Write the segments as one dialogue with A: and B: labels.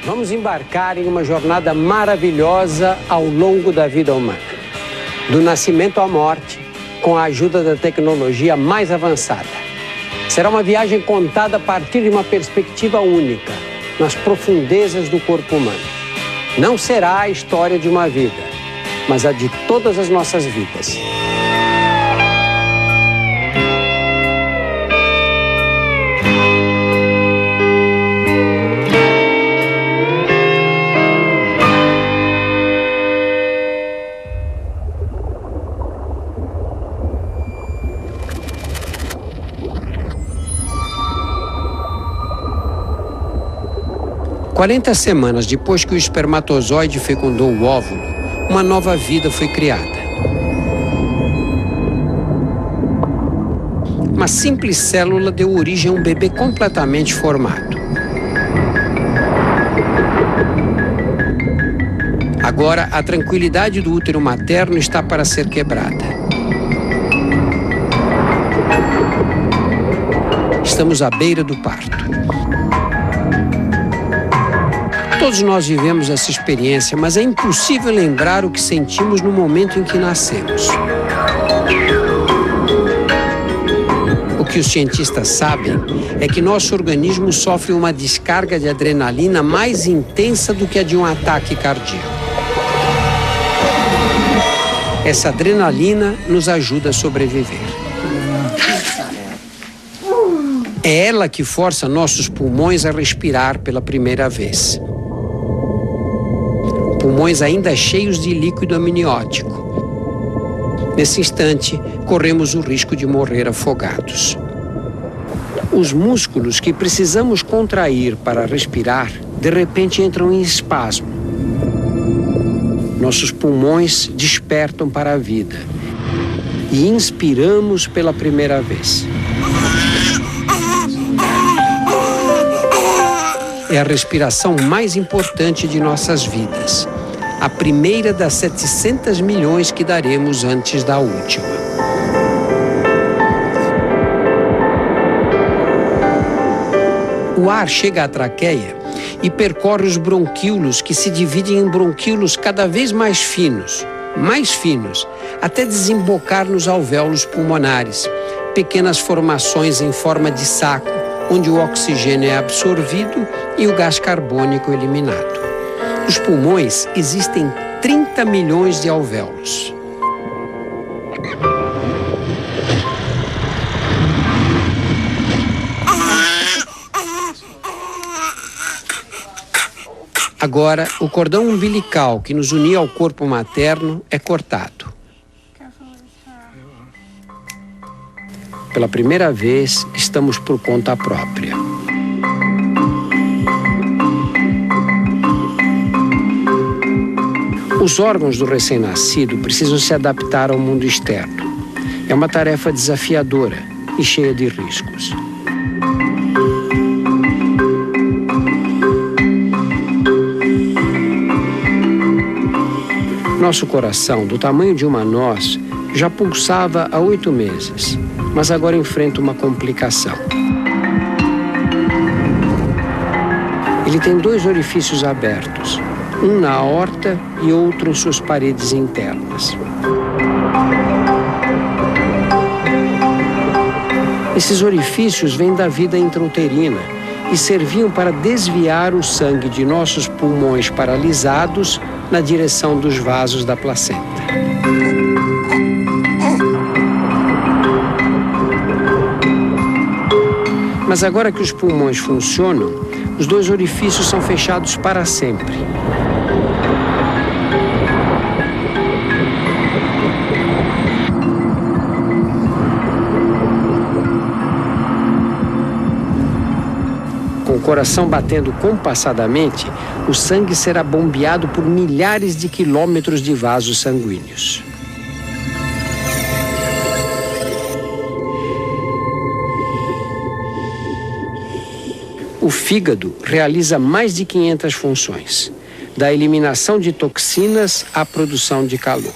A: Vamos embarcar em uma jornada maravilhosa ao longo da vida humana. Do nascimento à morte, com a ajuda da tecnologia mais avançada. Será uma viagem contada a partir de uma perspectiva única, nas profundezas do corpo humano. Não será a história de uma vida, mas a de todas as nossas vidas. Quarenta semanas depois que o espermatozoide fecundou o óvulo, uma nova vida foi criada. Uma simples célula deu origem a um bebê completamente formado. Agora, a tranquilidade do útero materno está para ser quebrada. Estamos à beira do parto. Todos nós vivemos essa experiência, mas é impossível lembrar o que sentimos no momento em que nascemos. O que os cientistas sabem é que nosso organismo sofre uma descarga de adrenalina mais intensa do que a de um ataque cardíaco. Essa adrenalina nos ajuda a sobreviver. É ela que força nossos pulmões a respirar pela primeira vez. Pulmões ainda cheios de líquido amniótico. Nesse instante, corremos o risco de morrer afogados. Os músculos que precisamos contrair para respirar, de repente entram em espasmo. Nossos pulmões despertam para a vida e inspiramos pela primeira vez. É a respiração mais importante de nossas vidas. A primeira das 700 milhões que daremos antes da última. O ar chega à traqueia e percorre os bronquíolos, que se dividem em bronquíolos cada vez mais finos, até desembocar nos alvéolos pulmonares, pequenas formações em forma de saco, onde o oxigênio é absorvido e o gás carbônico eliminado. Nos pulmões existem 30 milhões de alvéolos. Agora, o cordão umbilical que nos unia ao corpo materno é cortado. Pela primeira vez, estamos por conta própria. Os órgãos do recém-nascido precisam se adaptar ao mundo externo. É uma tarefa desafiadora e cheia de riscos. Nosso coração, do tamanho de uma noz, já pulsava há 8 meses, mas agora enfrenta uma complicação. Ele tem 2 orifícios abertos, um na aorta e outro em suas paredes internas. Esses orifícios vêm da vida intrauterina e serviam para desviar o sangue de nossos pulmões paralisados na direção dos vasos da placenta. Mas agora que os pulmões funcionam, os 2 orifícios são fechados para sempre. Com o coração batendo compassadamente, o sangue será bombeado por milhares de quilômetros de vasos sanguíneos. O fígado realiza mais de 500 funções, da eliminação de toxinas à produção de calor.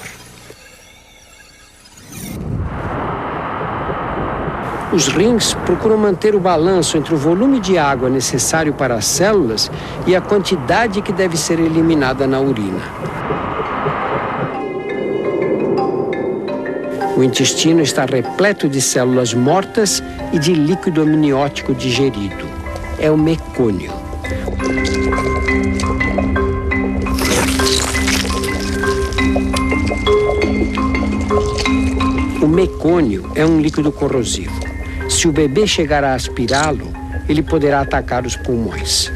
A: Os rins procuram manter o balanço entre o volume de água necessário para as células e a quantidade que deve ser eliminada na urina. O intestino está repleto de células mortas e de líquido amniótico digerido. É o mecônio. O mecônio é um líquido corrosivo. Se o bebê chegar a aspirá-lo, ele poderá atacar os pulmões.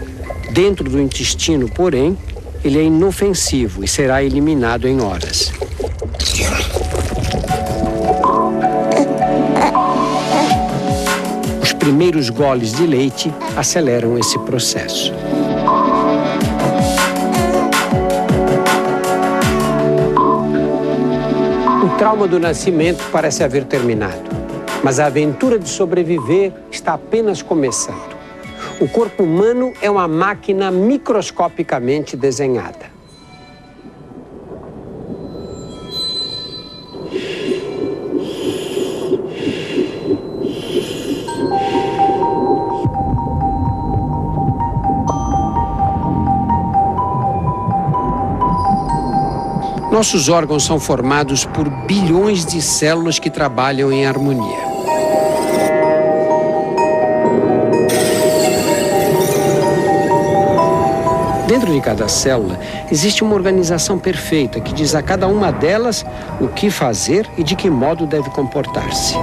A: Dentro do intestino, porém, ele é inofensivo e será eliminado em horas. Os primeiros goles de leite aceleram esse processo. O trauma do nascimento parece haver terminado, mas a aventura de sobreviver está apenas começando. O corpo humano é uma máquina microscopicamente desenhada. Nossos órgãos são formados por bilhões de células que trabalham em harmonia. Dentro de cada célula existe uma organização perfeita que diz a cada uma delas o que fazer e de que modo deve comportar-se.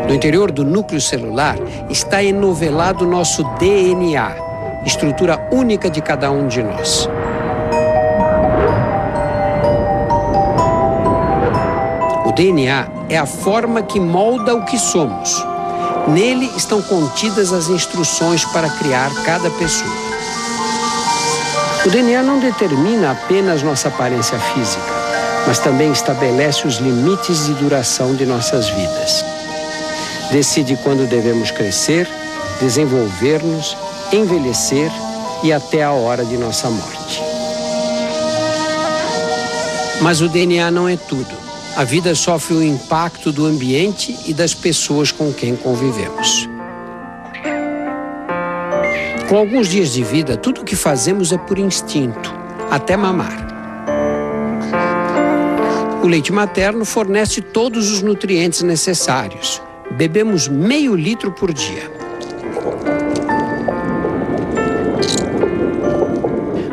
A: No interior do núcleo celular está enovelado nosso DNA, estrutura única de cada um de nós. O DNA é a forma que molda o que somos. Nele estão contidas as instruções para criar cada pessoa. O DNA não determina apenas nossa aparência física, mas também estabelece os limites de duração de nossas vidas. Decide quando devemos crescer, desenvolver-nos, envelhecer e até a hora de nossa morte. Mas o DNA não é tudo. A vida sofre o impacto do ambiente e das pessoas com quem convivemos. Com alguns dias de vida, tudo o que fazemos é por instinto, até mamar. O leite materno fornece todos os nutrientes necessários. Bebemos meio litro por dia.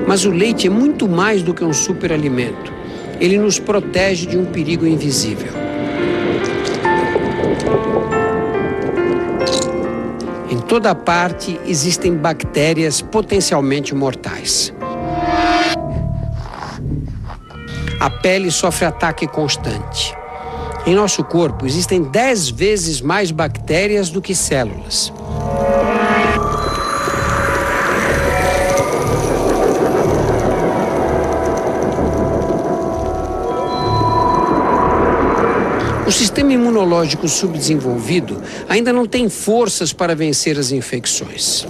A: Mas o leite é muito mais do que um superalimento. Ele nos protege de um perigo invisível. Em toda parte existem bactérias potencialmente mortais. A pele sofre ataque constante. Em nosso corpo existem 10 vezes mais bactérias do que células. O sistema imunológico subdesenvolvido ainda não tem forças para vencer as infecções.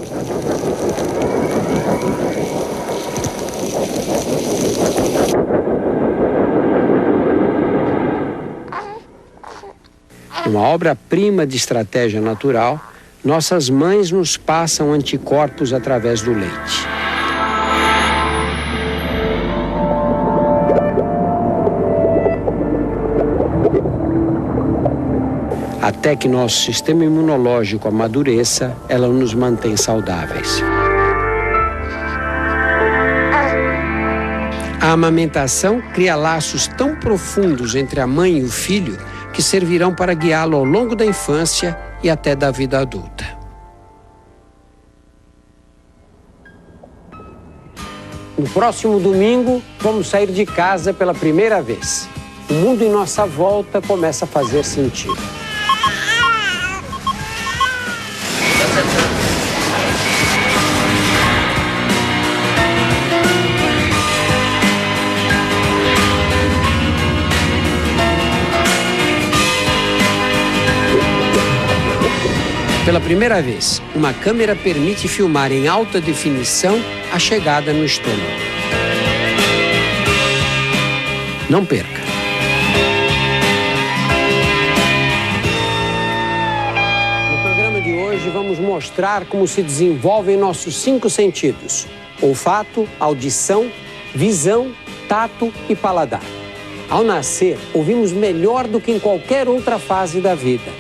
A: Uma obra-prima de estratégia natural, nossas mães nos passam anticorpos através do leite. Até que nosso sistema imunológico amadureça, ela nos mantém saudáveis. A amamentação cria laços tão profundos entre a mãe e o filho que servirão para guiá-lo ao longo da infância e até da vida adulta. No próximo domingo, vamos sair de casa pela primeira vez. O mundo em nossa volta começa a fazer sentido. Pela primeira vez, uma câmera permite filmar em alta definição a chegada no estômago. Não perca! vamos mostrar como se desenvolvem nossos 5 sentidos: olfato, audição, visão, tato e paladar. Ao nascer, ouvimos melhor do que em qualquer outra fase da vida,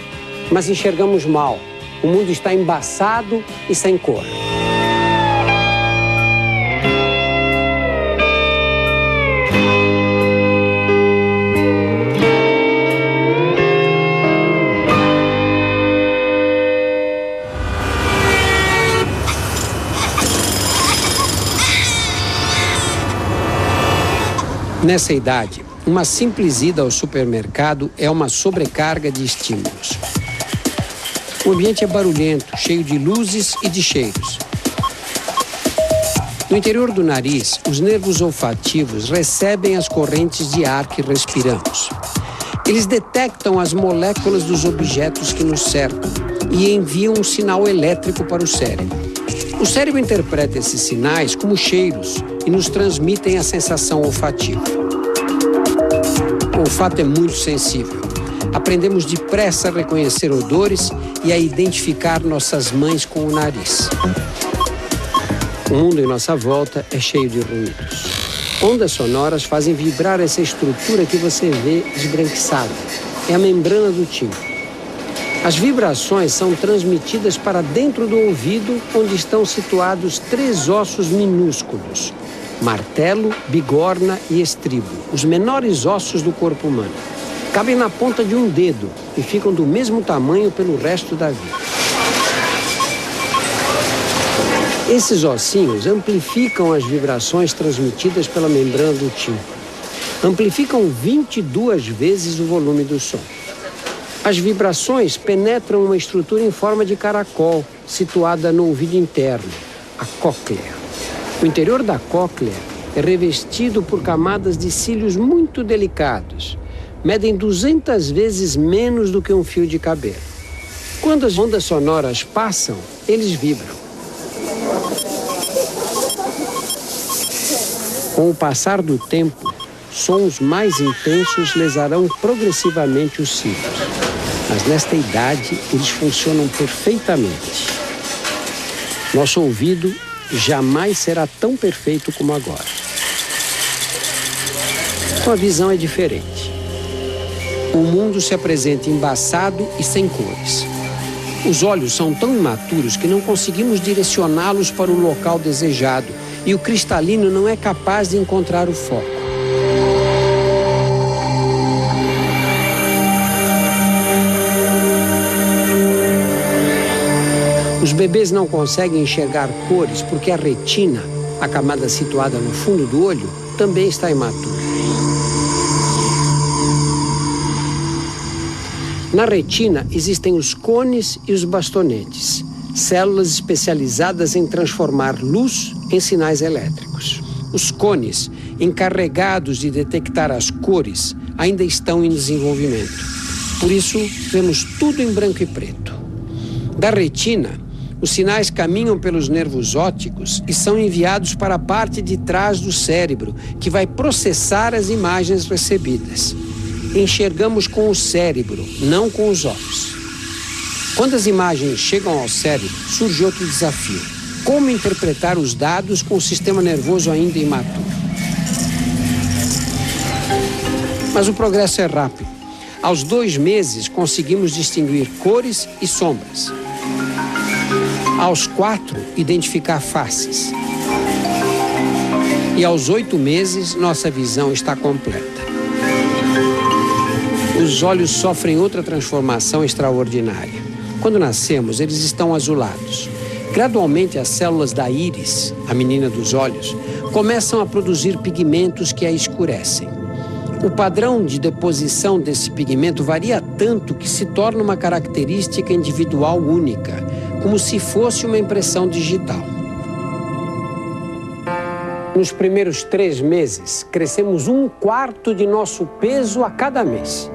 A: mas enxergamos mal. O mundo está embaçado e sem cor. Nessa idade, uma simples ida ao supermercado é uma sobrecarga de estímulos. O ambiente é barulhento, cheio de luzes e de cheiros. No interior do nariz, os nervos olfativos recebem as correntes de ar que respiramos. Eles detectam as moléculas dos objetos que nos cercam e enviam um sinal elétrico para o cérebro. O cérebro interpreta esses sinais como cheiros e nos transmitem a sensação olfativa. O olfato é muito sensível. Aprendemos depressa a reconhecer odores e a identificar nossas mães com o nariz. O mundo em nossa volta é cheio de ruídos. Ondas sonoras fazem vibrar essa estrutura que você vê esbranquiçada. É a membrana do tímpano. As vibrações são transmitidas para dentro do ouvido, onde estão situados 3 ossos minúsculos: martelo, bigorna e estribo, os menores ossos do corpo humano. Cabem na ponta de um dedo e ficam do mesmo tamanho pelo resto da vida. Esses ossinhos amplificam as vibrações transmitidas pela membrana do tímpano. Amplificam 22 vezes o volume do som. As vibrações penetram uma estrutura em forma de caracol, situada no ouvido interno, a cóclea. O interior da cóclea é revestido por camadas de cílios muito delicados. Medem 200 vezes menos do que um fio de cabelo. Quando as ondas sonoras passam, eles vibram. Com o passar do tempo, sons mais intensos lesarão progressivamente os cílios. Mas nesta idade, eles funcionam perfeitamente. Nosso ouvido jamais será tão perfeito como agora. Sua visão é diferente. O mundo se apresenta embaçado e sem cores. Os olhos são tão imaturos que não conseguimos direcioná-los para o local desejado e o cristalino não é capaz de encontrar o foco. Os bebês não conseguem enxergar cores porque a retina, a camada situada no fundo do olho, também está imatura. Na retina existem os cones e os bastonetes, células especializadas em transformar luz em sinais elétricos. Os cones, encarregados de detectar as cores, ainda estão em desenvolvimento. Por isso, vemos tudo em branco e preto. Da retina, os sinais caminham pelos nervos ópticos e são enviados para a parte de trás do cérebro, que vai processar as imagens recebidas. Enxergamos com o cérebro, não com os olhos. Quando as imagens chegam ao cérebro, surge outro desafio: como interpretar os dados com o sistema nervoso ainda imaturo. Mas o progresso é rápido. Aos 2 meses, conseguimos distinguir cores e sombras. Aos 4, identificar faces. E aos 8 meses, nossa visão está completa. Os olhos sofrem outra transformação extraordinária. Quando nascemos, eles estão azulados. Gradualmente, as células da íris, a menina dos olhos, começam a produzir pigmentos que a escurecem. O padrão de deposição desse pigmento varia tanto que se torna uma característica individual única, como se fosse uma impressão digital. Nos primeiros 3 meses, crescemos 1/4 de nosso peso a cada mês.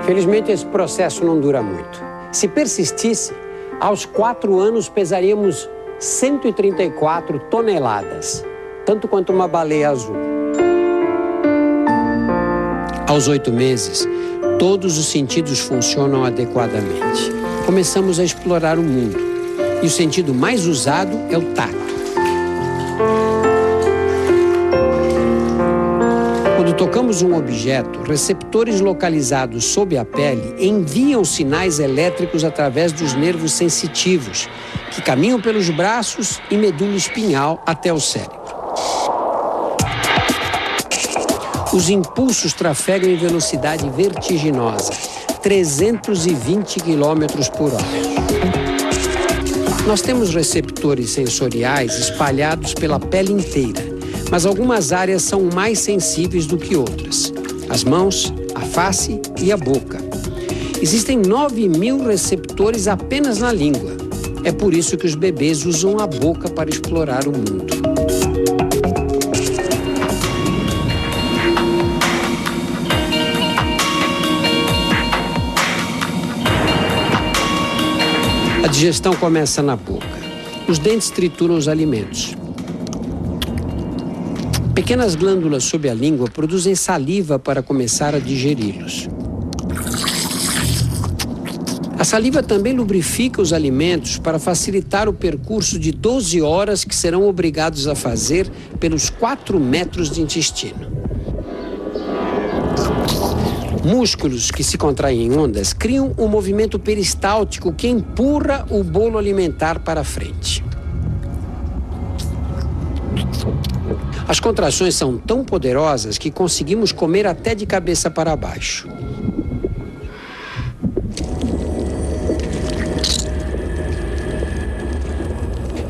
A: Felizmente, esse processo não dura muito. Se persistisse, aos 4 anos pesaríamos 134 toneladas, tanto quanto uma baleia azul. Aos 8 meses, todos os sentidos funcionam adequadamente. Começamos a explorar o mundo. E o sentido mais usado é o tato. Quando tocamos um objeto, receptores localizados sob a pele enviam sinais elétricos através dos nervos sensitivos, que caminham pelos braços e medula espinhal até o cérebro. Os impulsos trafegam em velocidade vertiginosa, 320 km por hora. Nós temos receptores sensoriais espalhados pela pele inteira, mas algumas áreas são mais sensíveis do que outras. As mãos, a face e a boca. Existem 9.000 receptores apenas na língua. É por isso que os bebês usam a boca para explorar o mundo. A digestão começa na boca. Os dentes trituram os alimentos. Pequenas glândulas sob a língua produzem saliva para começar a digeri-los. A saliva também lubrifica os alimentos para facilitar o percurso de 12 horas que serão obrigados a fazer pelos 4 metros de intestino. Músculos que se contraem em ondas criam um movimento peristáltico que empurra o bolo alimentar para frente. As contrações são tão poderosas que conseguimos comer até de cabeça para baixo.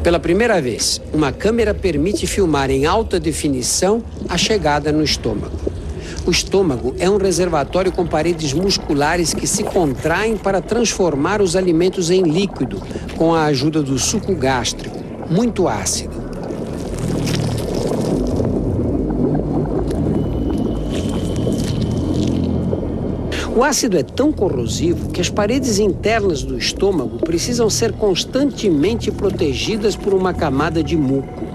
A: Pela primeira vez, uma câmera permite filmar em alta definição a chegada no estômago. O estômago é um reservatório com paredes musculares que se contraem para transformar os alimentos em líquido, com a ajuda do suco gástrico, muito ácido. O ácido é tão corrosivo que as paredes internas do estômago precisam ser constantemente protegidas por uma camada de muco.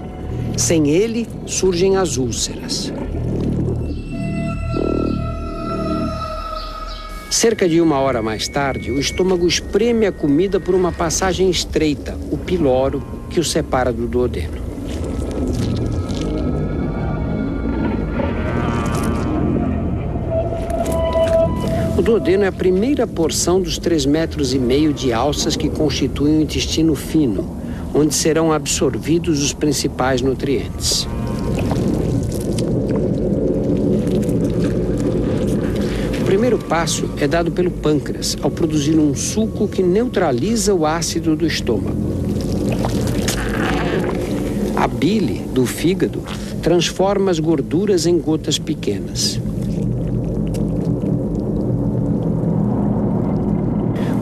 A: Sem ele, surgem as úlceras. Cerca de 1 hora mais tarde, o estômago espreme a comida por uma passagem estreita, o piloro, que o separa do duodeno. O duodeno é a primeira porção dos 3,5 metros de alças que constituem o intestino fino, onde serão absorvidos os principais nutrientes. O primeiro passo é dado pelo pâncreas, ao produzir um suco que neutraliza o ácido do estômago. A bile do fígado transforma as gorduras em gotas pequenas.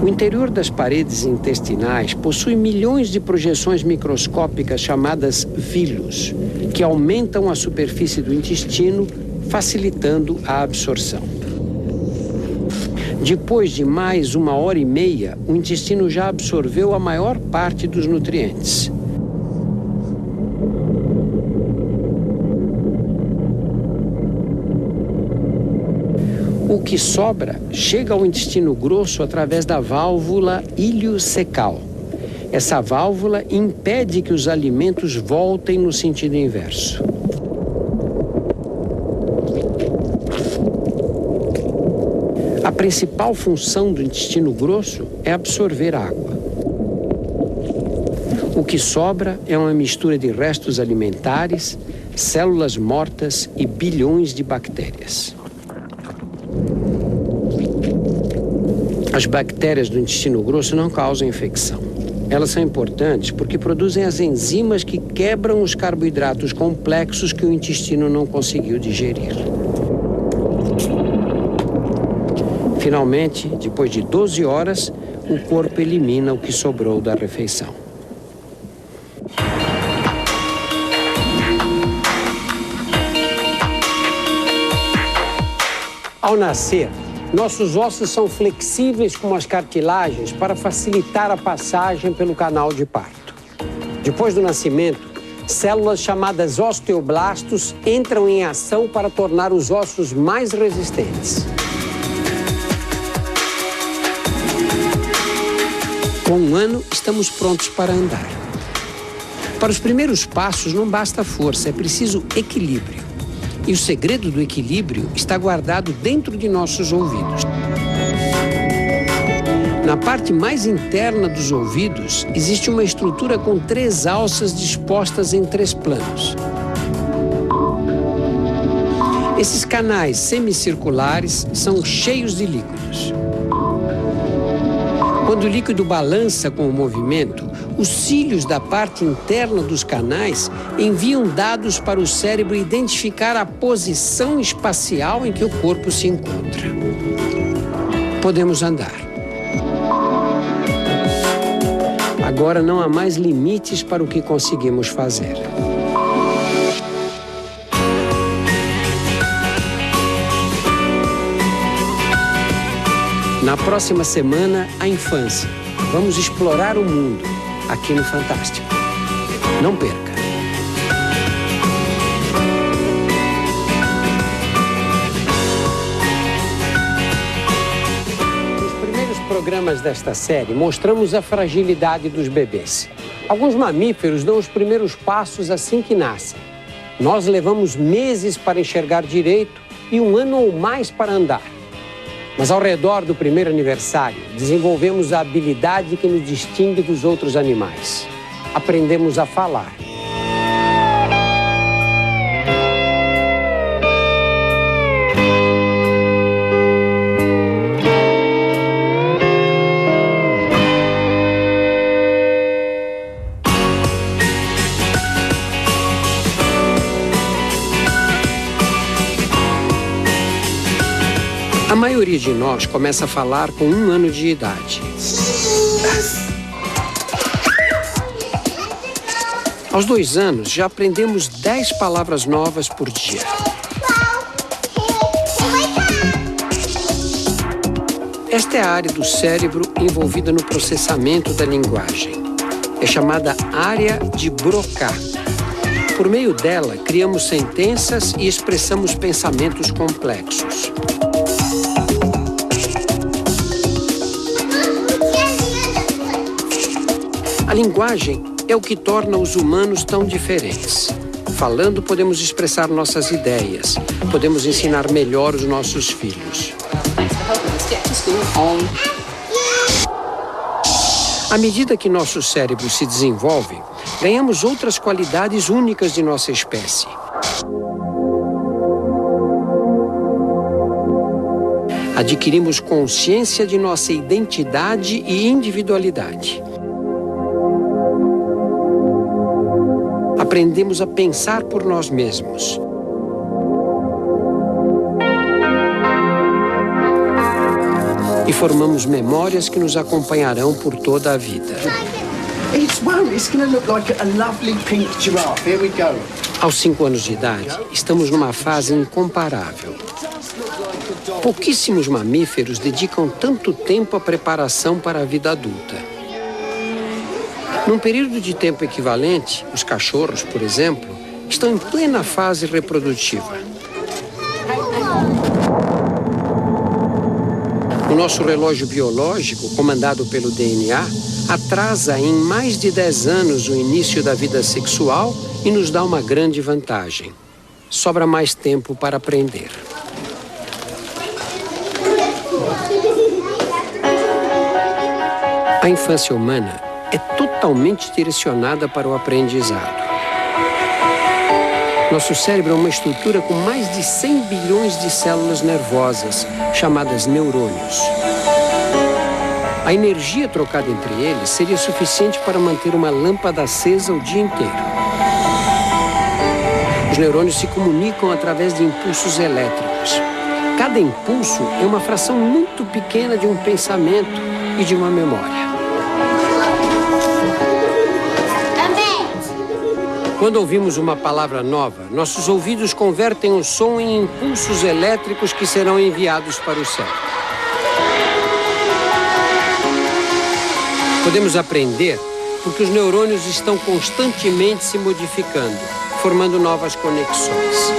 A: O interior das paredes intestinais possui milhões de projeções microscópicas chamadas vilus, que aumentam a superfície do intestino, facilitando a absorção. Depois de mais 1h30, o intestino já absorveu a maior parte dos nutrientes. O que sobra chega ao intestino grosso através da válvula iliocecal. Essa válvula impede que os alimentos voltem no sentido inverso. A principal função do intestino grosso é absorver água. O que sobra é uma mistura de restos alimentares, células mortas e bilhões de bactérias. As bactérias do intestino grosso não causam infecção. Elas são importantes porque produzem as enzimas que quebram os carboidratos complexos que o intestino não conseguiu digerir. Finalmente, depois de 12 horas, o corpo elimina o que sobrou da refeição. Ao nascer, nossos ossos são flexíveis como as cartilagens para facilitar a passagem pelo canal de parto. Depois do nascimento, células chamadas osteoblastos entram em ação para tornar os ossos mais resistentes. Com 1 ano, estamos prontos para andar. Para os primeiros passos não basta força, é preciso equilíbrio. E o segredo do equilíbrio está guardado dentro de nossos ouvidos. Na parte mais interna dos ouvidos, existe uma estrutura com 3 alças dispostas em 3 planos. Esses canais semicirculares são cheios de líquidos. Quando o líquido balança com o movimento, os cílios da parte interna dos canais enviam dados para o cérebro identificar a posição espacial em que o corpo se encontra. Podemos andar. Agora não há mais limites para o que conseguimos fazer. Na próxima semana, a infância. Vamos explorar o mundo aqui no Fantástico. Não perca! Nos primeiros programas desta série, mostramos a fragilidade dos bebês. Alguns mamíferos dão os primeiros passos assim que nascem. Nós levamos meses para enxergar direito e 1 ano ou mais para andar. Mas ao redor do primeiro aniversário, desenvolvemos a habilidade que nos distingue dos outros animais. Aprendemos a falar. A maioria de nós começa a falar com 1 ano de idade. Aos 2 anos, já aprendemos 10 palavras novas por dia. Esta é a área do cérebro envolvida no processamento da linguagem. É chamada área de Broca. Por meio dela, criamos sentenças e expressamos pensamentos complexos. A linguagem é o que torna os humanos tão diferentes. Falando, podemos expressar nossas ideias. Podemos ensinar melhor os nossos filhos. À medida que nosso cérebro se desenvolve, ganhamos outras qualidades únicas de nossa espécie. Adquirimos consciência de nossa identidade e individualidade. Aprendemos a pensar por nós mesmos. E formamos memórias que nos acompanharão por toda a vida. Aos 5 anos de idade, estamos numa fase incomparável. Pouquíssimos mamíferos dedicam tanto tempo à preparação para a vida adulta. Num período de tempo equivalente, os cachorros, por exemplo, estão em plena fase reprodutiva. O nosso relógio biológico, comandado pelo DNA, atrasa em mais de 10 anos o início da vida sexual e nos dá uma grande vantagem. Sobra mais tempo para aprender. A infância humana é totalmente direcionada para o aprendizado. Nosso cérebro é uma estrutura com mais de 100 bilhões de células nervosas, chamadas neurônios. A energia trocada entre eles seria suficiente para manter uma lâmpada acesa o dia inteiro. Os neurônios se comunicam através de impulsos elétricos. Cada impulso é uma fração muito pequena de um pensamento e de uma memória. Quando ouvimos uma palavra nova, nossos ouvidos convertem o som em impulsos elétricos que serão enviados para o cérebro. Podemos aprender porque os neurônios estão constantemente se modificando, formando novas conexões.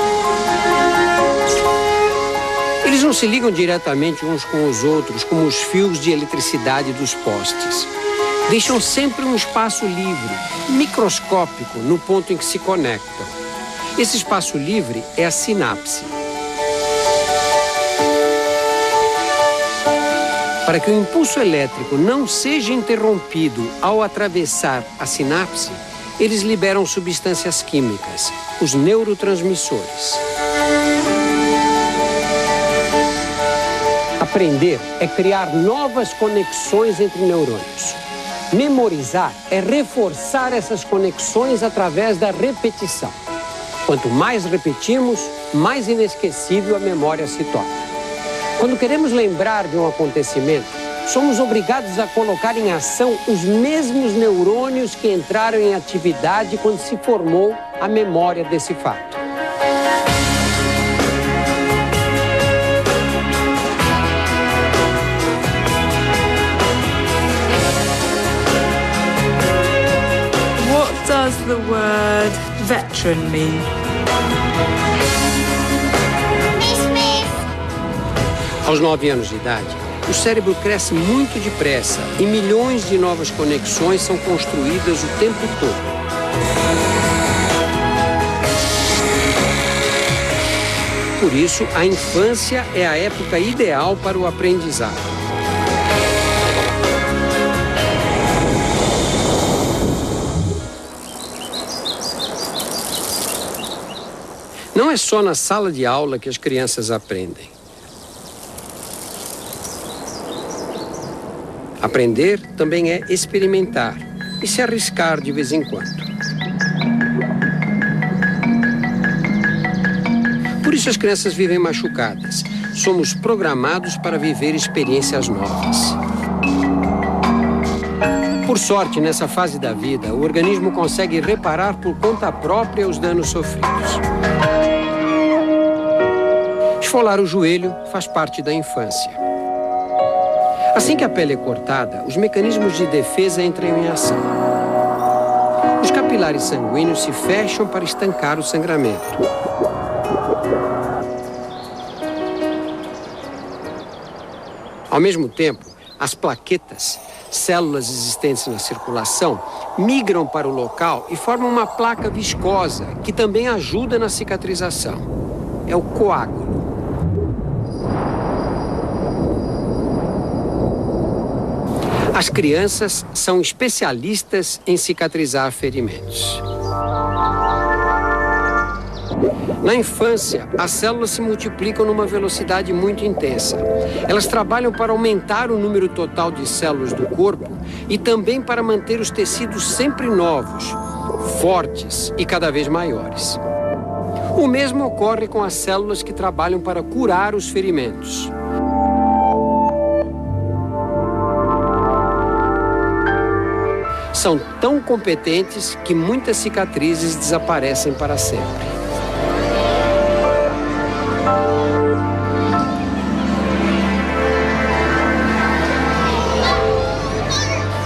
A: Eles não se ligam diretamente uns com os outros, como os fios de eletricidade dos postes. Deixam sempre um espaço livre, microscópico, no ponto em que se conectam. Esse espaço livre é a sinapse. Para que o impulso elétrico não seja interrompido ao atravessar a sinapse, eles liberam substâncias químicas, os neurotransmissores. Aprender é criar novas conexões entre neurônios. Memorizar é reforçar essas conexões através da repetição. Quanto mais repetimos, mais inesquecível a memória se torna. Quando queremos lembrar de um acontecimento, somos obrigados a colocar em ação os mesmos neurônios que entraram em atividade quando se formou a memória desse fato.
B: What does the word veteran mean?
A: Aos 9 anos de idade, o cérebro cresce muito depressa e milhões de novas conexões são construídas o tempo todo. Por isso, a infância é a época ideal para o aprendizado. Não é só na sala de aula que as crianças aprendem. Aprender também é experimentar e se arriscar de vez em quando. Por isso as crianças vivem machucadas. Somos programados para viver experiências novas. Por sorte, nessa fase da vida, o organismo consegue reparar por conta própria os danos sofridos. Esfolar o joelho faz parte da infância. Assim que a pele é cortada, os mecanismos de defesa entram em ação. Os capilares sanguíneos se fecham para estancar o sangramento. Ao mesmo tempo, as plaquetas, células existentes na circulação, migram para o local e formam uma placa viscosa que também ajuda na cicatrização. É o coágulo. As crianças são especialistas em cicatrizar ferimentos. Na infância, as células se multiplicam numa velocidade muito intensa. Elas trabalham para aumentar o número total de células do corpo e também para manter os tecidos sempre novos, fortes e cada vez maiores. O mesmo ocorre com as células que trabalham para curar os ferimentos. São tão competentes que muitas cicatrizes desaparecem para sempre.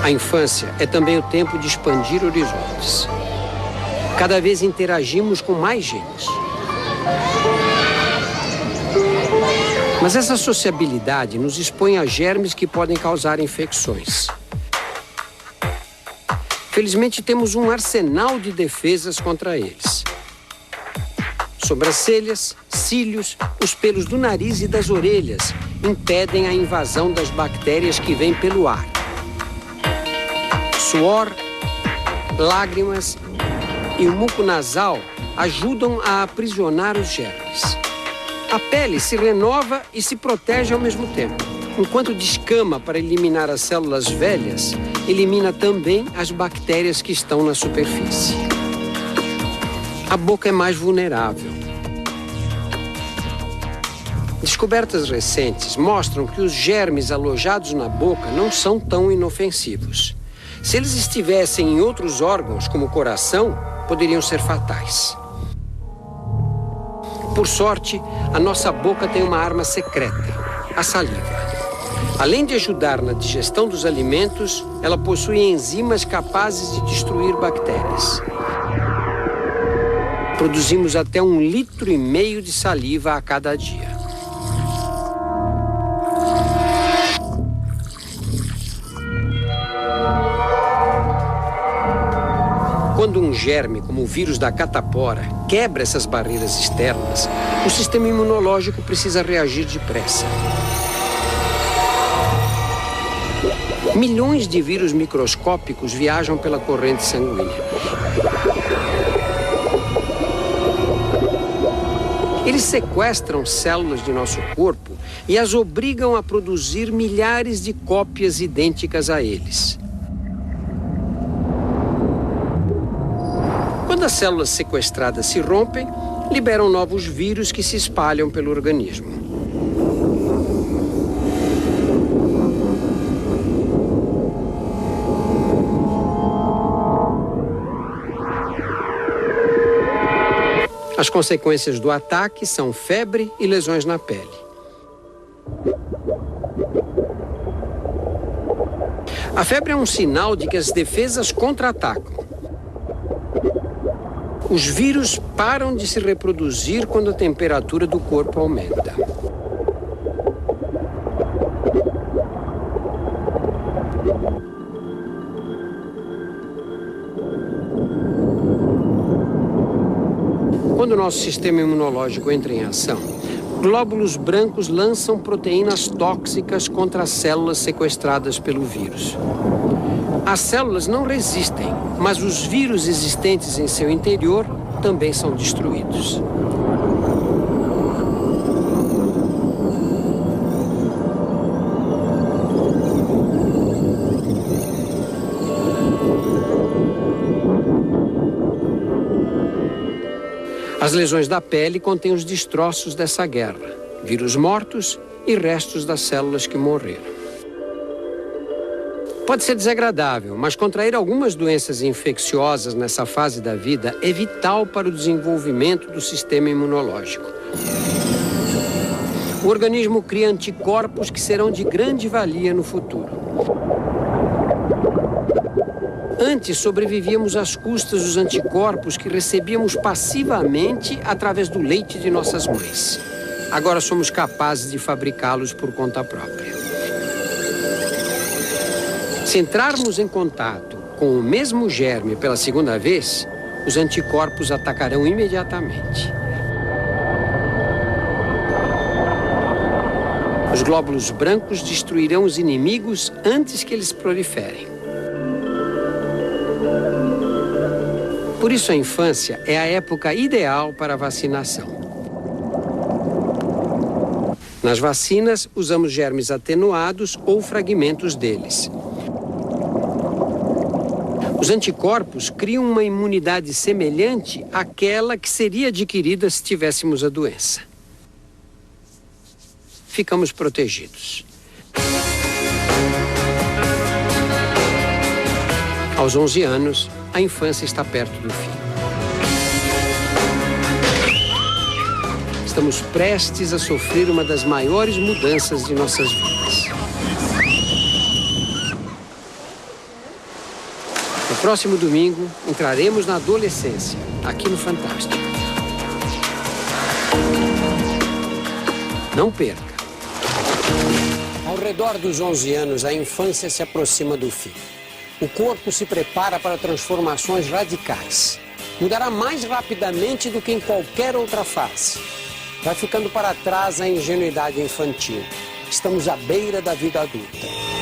A: A infância é também o tempo de expandir horizontes. Cada vez interagimos com mais gente. Mas essa sociabilidade nos expõe a germes que podem causar infecções. Felizmente, temos um arsenal de defesas contra eles. Sobrancelhas, cílios, os pelos do nariz e das orelhas impedem a invasão das bactérias que vêm pelo ar. Suor, lágrimas e o muco nasal ajudam a aprisionar os germes. A pele se renova e se protege ao mesmo tempo. Enquanto descama para eliminar as células velhas, elimina também as bactérias que estão na superfície. A boca é mais vulnerável. Descobertas recentes mostram que os germes alojados na boca não são tão inofensivos. Se eles estivessem em outros órgãos, como o coração, poderiam ser fatais. Por sorte, a nossa boca tem uma arma secreta, a saliva. Além de ajudar na digestão dos alimentos, ela possui enzimas capazes de destruir bactérias. Produzimos até 1,5 litros de saliva a cada dia. Quando um germe, como o vírus da catapora, quebra essas barreiras externas, o sistema imunológico precisa reagir depressa. Milhões de vírus microscópicos viajam pela corrente sanguínea. Eles sequestram células de nosso corpo e as obrigam a produzir milhares de cópias idênticas a eles. Quando as células sequestradas se rompem, liberam novos vírus que se espalham pelo organismo. As consequências do ataque são febre e lesões na pele. A febre é um sinal de que as defesas contra-atacam. Os vírus param de se reproduzir quando a temperatura do corpo aumenta. Quando o nosso sistema imunológico entra em ação, glóbulos brancos lançam proteínas tóxicas contra as células sequestradas pelo vírus. As células não resistem, mas os vírus existentes em seu interior também são destruídos. As lesões da pele contêm os destroços dessa guerra, vírus mortos e restos das células que morreram. Pode ser desagradável, mas contrair algumas doenças infecciosas nessa fase da vida é vital para o desenvolvimento do sistema imunológico. O organismo cria anticorpos que serão de grande valia no futuro. Antes, sobrevivíamos às custas dos anticorpos que recebíamos passivamente através do leite de nossas mães. Agora somos capazes de fabricá-los por conta própria. Se entrarmos em contato com o mesmo germe pela segunda vez, os anticorpos atacarão imediatamente. Os glóbulos brancos destruirão os inimigos antes que eles proliferem. Por isso, a infância é a época ideal para a vacinação. Nas vacinas, usamos germes atenuados ou fragmentos deles. Os anticorpos criam uma imunidade semelhante àquela que seria adquirida se tivéssemos a doença. Ficamos protegidos. Aos 11 anos, a infância está perto do fim. Estamos prestes a sofrer uma das maiores mudanças de nossas vidas. No próximo domingo, entraremos na adolescência, aqui no Fantástico. Não perca. Ao redor dos 11 anos, a infância se aproxima do fim. O corpo se prepara para transformações radicais. Mudará mais rapidamente do que em qualquer outra fase. Vai ficando para trás a ingenuidade infantil. Estamos à beira da vida adulta.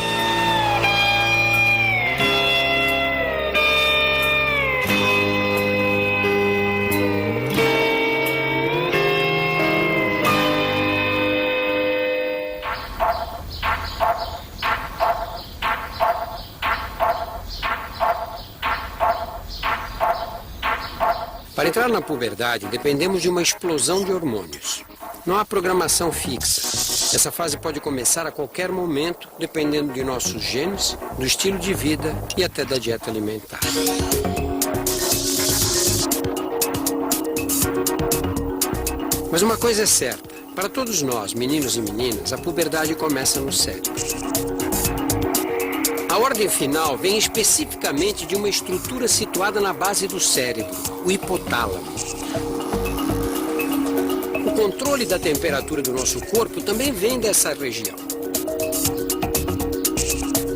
A: Para entrar na puberdade, dependemos de uma explosão de hormônios. Não há programação fixa. Essa fase pode começar a qualquer momento, dependendo de nossos genes, do estilo de vida e até da dieta alimentar. Mas uma coisa é certa, para todos nós, meninos e meninas, a puberdade começa no cérebro. A ordem final vem especificamente de uma estrutura situada na base do cérebro, o hipotálamo. O controle da temperatura do nosso corpo também vem dessa região.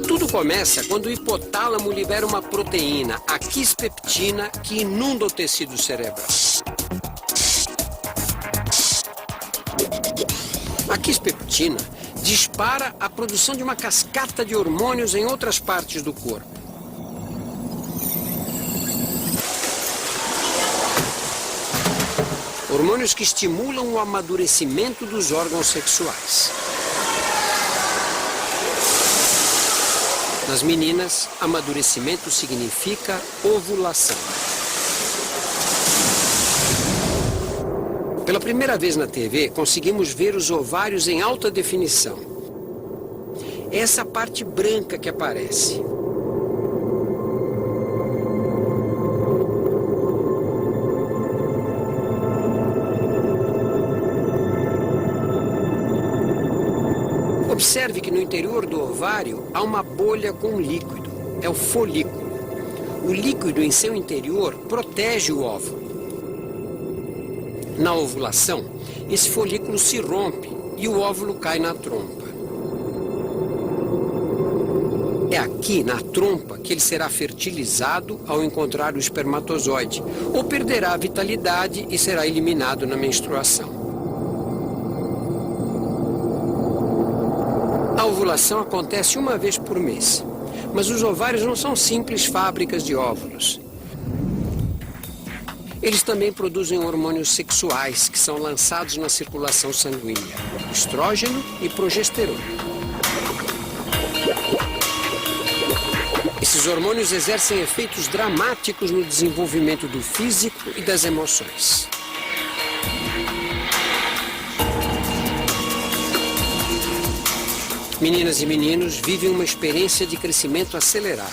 A: Tudo começa quando o hipotálamo libera uma proteína, a quispeptina, que inunda o tecido cerebral. A quispeptina dispara a produção de uma cascata de hormônios em outras partes do corpo. Hormônios que estimulam o amadurecimento dos órgãos sexuais. Nas meninas, amadurecimento significa ovulação. Pela primeira vez na TV, conseguimos ver os ovários em alta definição. É essa parte branca que aparece. Observe que no interior do ovário há uma bolha com líquido. É o folículo. O líquido em seu interior protege o óvulo. Na ovulação, esse folículo se rompe e o óvulo cai na trompa. É aqui, na trompa, que ele será fertilizado ao encontrar o espermatozoide, ou perderá a vitalidade e será eliminado na menstruação. A ovulação acontece uma vez por mês, mas os ovários não são simples fábricas de óvulos. Eles também produzem hormônios sexuais que são lançados na circulação sanguínea, estrógeno e progesterona. Esses hormônios exercem efeitos dramáticos no desenvolvimento do físico e das emoções. Meninas e meninos vivem uma experiência de crescimento acelerado.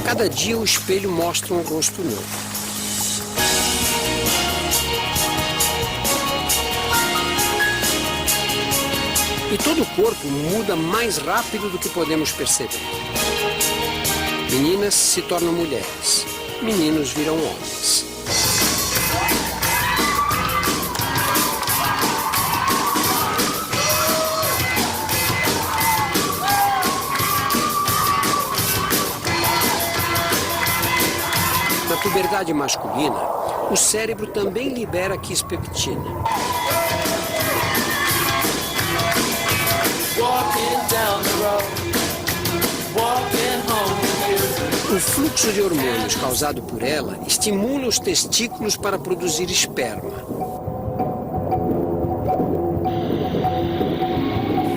A: Cada dia o espelho mostra um rosto novo. E todo o corpo muda mais rápido do que podemos perceber. Meninas se tornam mulheres, meninos viram homens. Na puberdade masculina, o cérebro também libera quispeptina. O fluxo de hormônios causado por ela estimula os testículos para produzir esperma.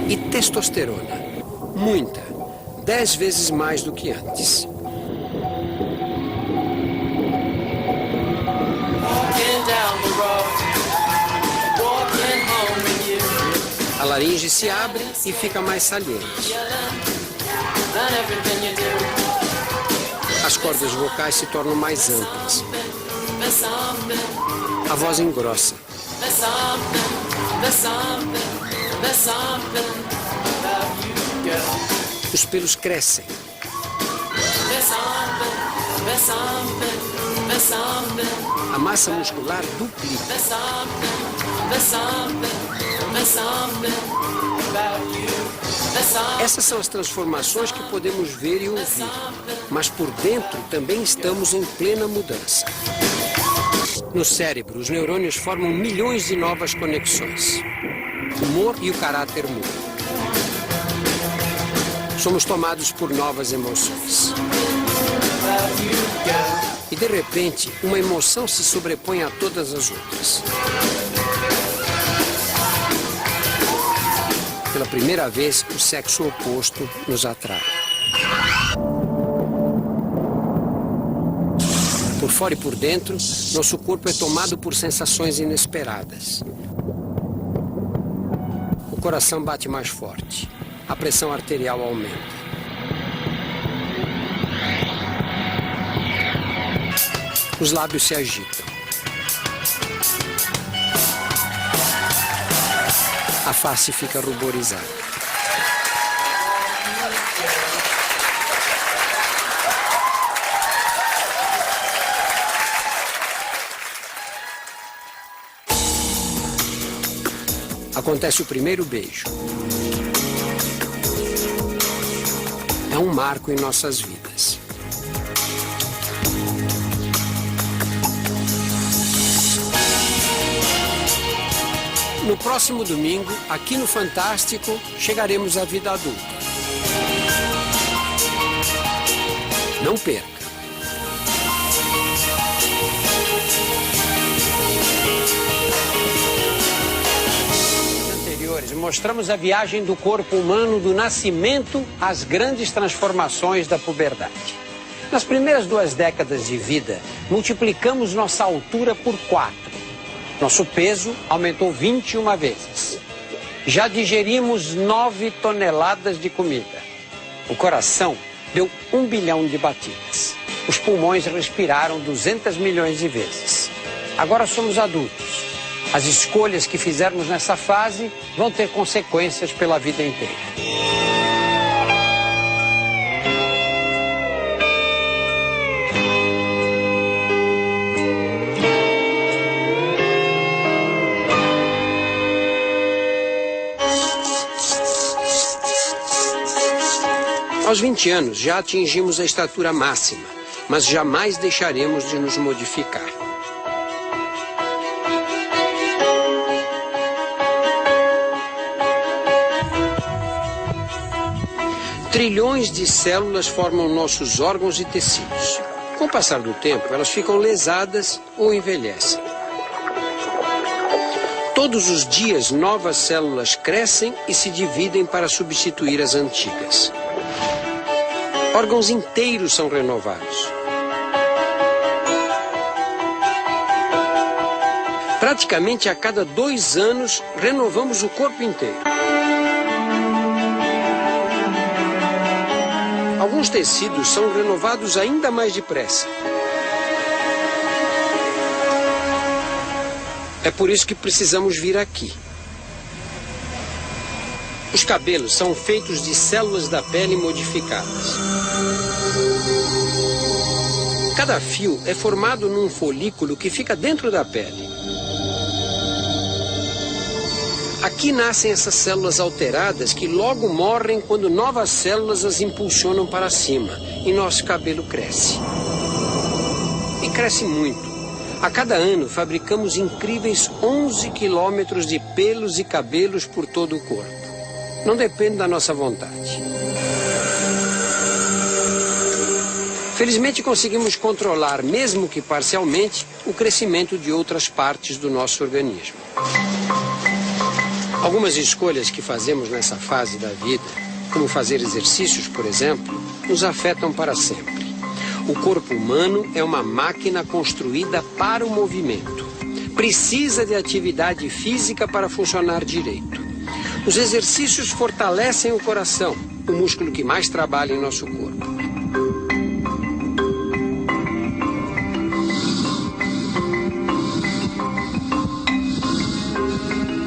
A: E testosterona, muita, 10 vezes mais do que antes. A laringe se abre e fica mais saliente. As cordas vocais se tornam mais amplas. A voz engrossa. Os pelos crescem. A massa muscular duplica. Essas são as transformações que podemos ver e ouvir, mas por dentro também estamos em plena mudança. No cérebro, os neurônios formam milhões de novas conexões. O humor e o caráter mudam. Somos tomados por novas emoções. E de repente, uma emoção se sobrepõe a todas as outras. Pela primeira vez, o sexo oposto nos atrai. Por fora e por dentro, nosso corpo é tomado por sensações inesperadas. O coração bate mais forte. A pressão arterial aumenta. Os lábios se agitam. A face fica ruborizada. Acontece o primeiro beijo. É um marco em nossas vidas. No próximo domingo, aqui no Fantástico, chegaremos à vida adulta. Não perca! Nos anteriores, mostramos a viagem do corpo humano do nascimento às grandes transformações da puberdade. Nas primeiras 2 décadas de vida, multiplicamos nossa altura por 4. Nosso peso aumentou 21 vezes. Já digerimos 9 toneladas de comida. O coração deu 1 bilhão de batidas. Os pulmões respiraram 200 milhões de vezes. Agora somos adultos. As escolhas que fizermos nessa fase vão ter consequências pela vida inteira. Aos 20 anos, já atingimos a estatura máxima, mas jamais deixaremos de nos modificar. Trilhões de células formam nossos órgãos e tecidos. Com o passar do tempo, elas ficam lesadas ou envelhecem. Todos os dias, novas células crescem e se dividem para substituir as antigas. Órgãos inteiros são renovados. Praticamente a cada 2 anos, renovamos o corpo inteiro. Alguns tecidos são renovados ainda mais depressa. É por isso que precisamos vir aqui. Os cabelos são feitos de células da pele modificadas. Cada fio é formado num folículo que fica dentro da pele. Aqui nascem essas células alteradas que logo morrem quando novas células as impulsionam para cima e nosso cabelo cresce. E cresce muito. A cada ano fabricamos incríveis 11 quilômetros de pelos e cabelos por todo o corpo. Não depende da nossa vontade. Felizmente conseguimos controlar, mesmo que parcialmente, o crescimento de outras partes do nosso organismo. Algumas escolhas que fazemos nessa fase da vida, como fazer exercícios, por exemplo, nos afetam para sempre. O corpo humano é uma máquina construída para o movimento. Precisa de atividade física para funcionar direito. Os exercícios fortalecem o coração, o músculo que mais trabalha em nosso corpo.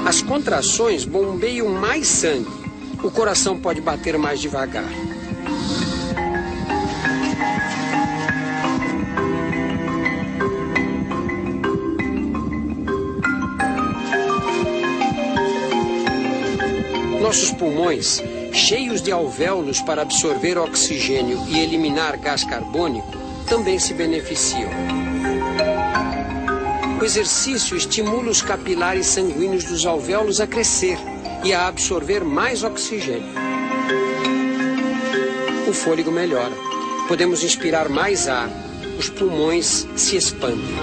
A: As contrações bombeiam mais sangue. O coração pode bater mais devagar. Nossos pulmões, cheios de alvéolos para absorver oxigênio e eliminar gás carbônico, também se beneficiam. O exercício estimula os capilares sanguíneos dos alvéolos a crescer e a absorver mais oxigênio. O fôlego melhora. Podemos inspirar mais ar. Os pulmões se expandem.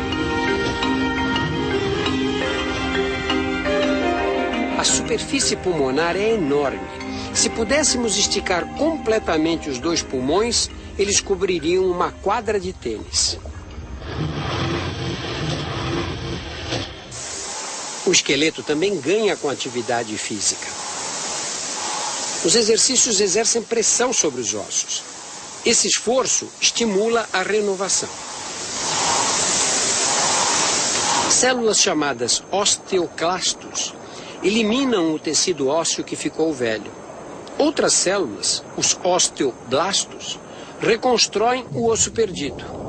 A: A superfície pulmonar é enorme. Se pudéssemos esticar completamente os 2 pulmões, eles cobririam uma quadra de tênis. O esqueleto também ganha com atividade física. Os exercícios exercem pressão sobre os ossos. Esse esforço estimula a renovação. Células chamadas osteoclastos eliminam o tecido ósseo que ficou velho. Outras células, os osteoblastos, reconstroem o osso perdido.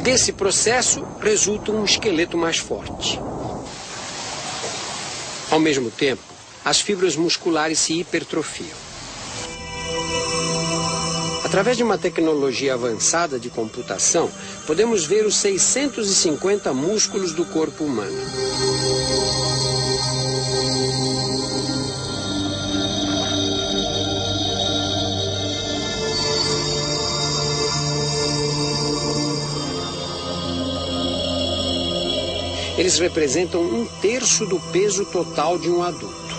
A: Desse processo resulta um esqueleto mais forte. Ao mesmo tempo, as fibras musculares se hipertrofiam. Através de uma tecnologia avançada de computação, podemos ver os 650 músculos do corpo humano. Eles representam 1/3 do peso total de um adulto.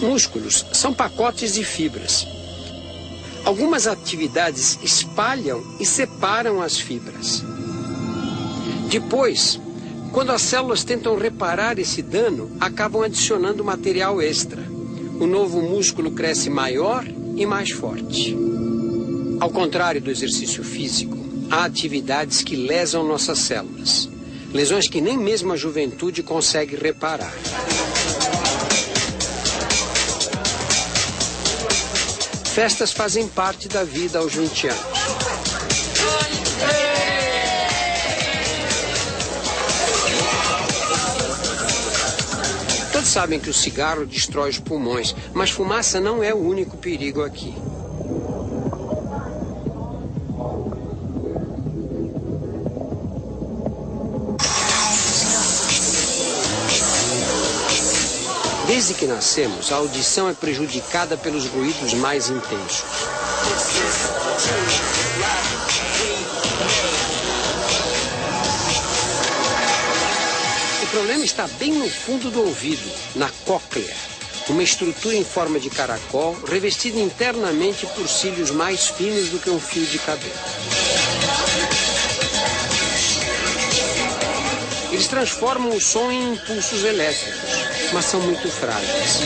A: Músculos são pacotes de fibras. Algumas atividades espalham e separam as fibras. Depois, quando as células tentam reparar esse dano, acabam adicionando material extra. O novo músculo cresce maior e mais forte. Ao contrário do exercício físico, há atividades que lesam nossas células. Lesões que nem mesmo a juventude consegue reparar. Festas fazem parte da vida aos 20 anos. Todos sabem que o cigarro destrói os pulmões, mas fumaça não é o único perigo aqui. Desde que nascemos, a audição é prejudicada pelos ruídos mais intensos. O problema está bem no fundo do ouvido, na cóclea, uma estrutura em forma de caracol, revestida internamente por cílios mais finos do que um fio de cabelo. Eles transformam o som em impulsos elétricos, mas são muito frágeis.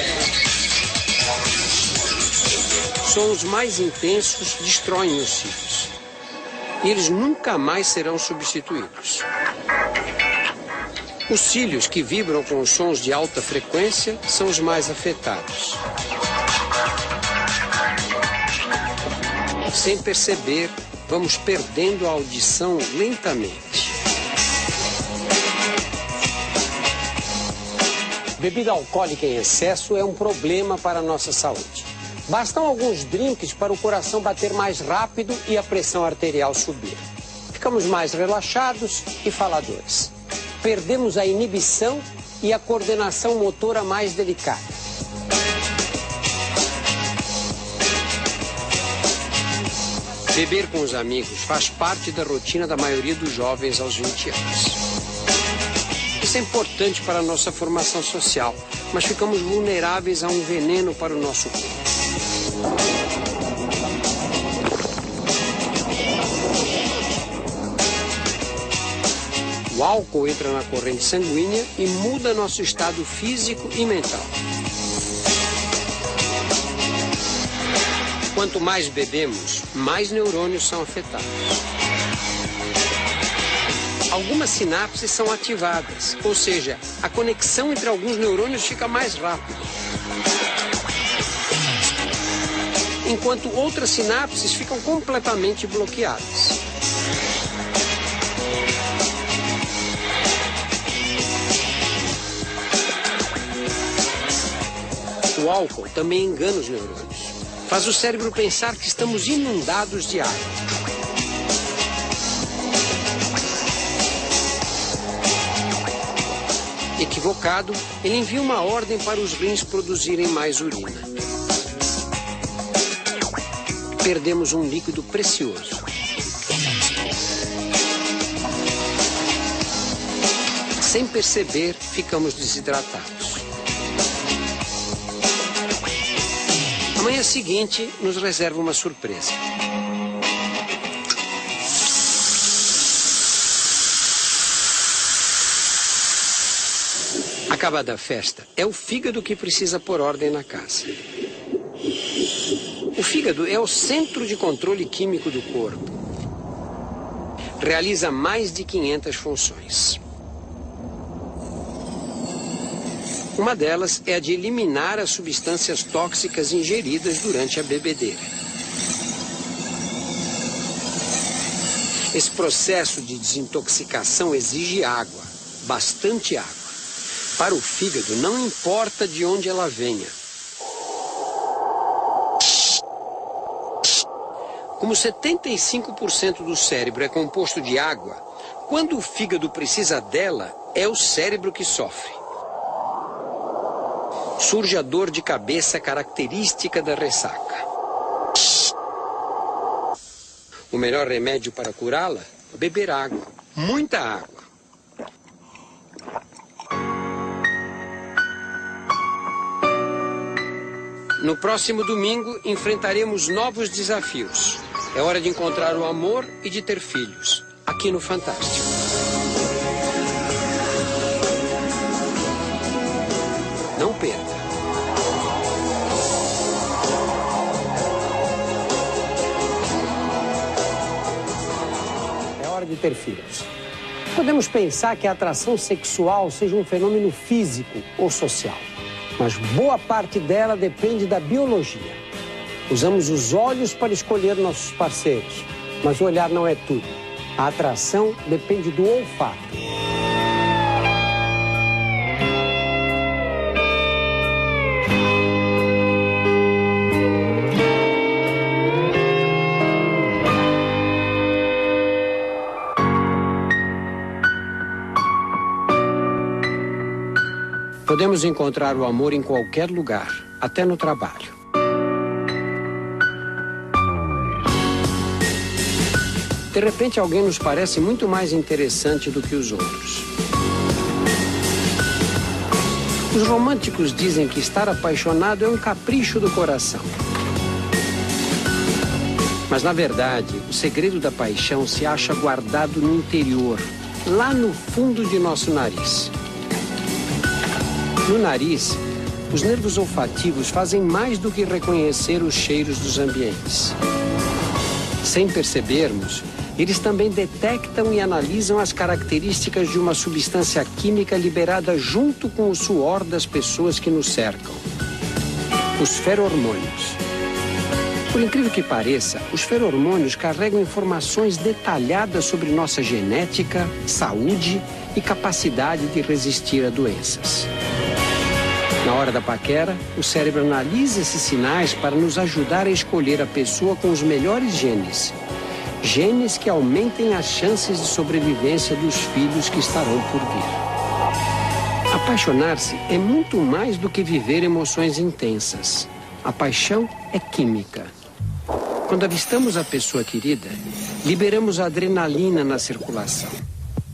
A: Sons mais intensos destroem os cílios. E eles nunca mais serão substituídos. Os cílios que vibram com os sons de alta frequência são os mais afetados. Sem perceber, vamos perdendo a audição lentamente. Bebida alcoólica em excesso é um problema para a nossa saúde. Bastam alguns drinks para o coração bater mais rápido e a pressão arterial subir. Ficamos mais relaxados e faladores. Perdemos a inibição e a coordenação motora mais delicada. Beber com os amigos faz parte da rotina da maioria dos jovens aos 20 anos. Isso é importante para a nossa formação social, mas ficamos vulneráveis a um veneno para o nosso corpo. O álcool entra na corrente sanguínea e muda nosso estado físico e mental. Quanto mais bebemos, mais neurônios são afetados. Algumas sinapses são ativadas, ou seja, a conexão entre alguns neurônios fica mais rápida. Enquanto outras sinapses ficam completamente bloqueadas. O álcool também engana os neurônios. Faz o cérebro pensar que estamos inundados de água. Equivocado, ele envia uma ordem para os rins produzirem mais urina. Perdemos um líquido precioso. Sem perceber, ficamos desidratados. A manhã seguinte nos reserva uma surpresa. Acabada a festa, é o fígado que precisa pôr ordem na casa. O fígado é o centro de controle químico do corpo. Realiza mais de 500 funções. Uma delas é a de eliminar as substâncias tóxicas ingeridas durante a bebedeira. Esse processo de desintoxicação exige água, bastante água. Para o fígado, não importa de onde ela venha. Como 75% do cérebro é composto de água, quando o fígado precisa dela, é o cérebro que sofre. Surge a dor de cabeça característica da ressaca. O melhor remédio para curá-la? Beber água. Muita água. No próximo domingo, enfrentaremos novos desafios. É hora de encontrar o amor e de ter filhos. Aqui no Fantástico. Não perca. É hora de ter filhos. Podemos pensar que a atração sexual seja um fenômeno físico ou social. Mas boa parte dela depende da biologia. Usamos os olhos para escolher nossos parceiros, mas o olhar não é tudo. A atração depende do olfato. Podemos encontrar o amor em qualquer lugar, até no trabalho. De repente, alguém nos parece muito mais interessante do que os outros. Os românticos dizem que estar apaixonado é um capricho do coração. Mas, na verdade, o segredo da paixão se acha guardado no interior, lá no fundo de nosso nariz. No nariz, os nervos olfativos fazem mais do que reconhecer os cheiros dos ambientes. Sem percebermos, eles também detectam e analisam as características de uma substância química liberada junto com o suor das pessoas que nos cercam. Os ferormônios. Por incrível que pareça, os ferormônios carregam informações detalhadas sobre nossa genética, saúde e capacidade de resistir a doenças. Na hora da paquera, o cérebro analisa esses sinais para nos ajudar a escolher a pessoa com os melhores genes. Genes que aumentem as chances de sobrevivência dos filhos que estarão por vir. Apaixonar-se é muito mais do que viver emoções intensas. A paixão é química. Quando avistamos a pessoa querida, liberamos a adrenalina na circulação.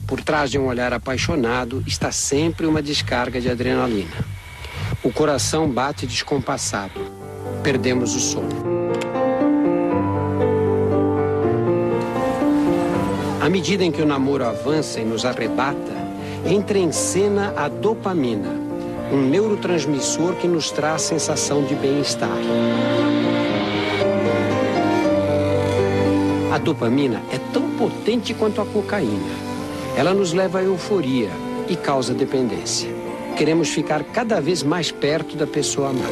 A: Por trás de um olhar apaixonado está sempre uma descarga de adrenalina. O coração bate descompassado. Perdemos o sono. À medida em que o namoro avança e nos arrebata, entra em cena a dopamina, um neurotransmissor que nos traz sensação de bem-estar. A dopamina é tão potente quanto a cocaína. Ela nos leva à euforia e causa dependência. Queremos ficar cada vez mais perto da pessoa amada.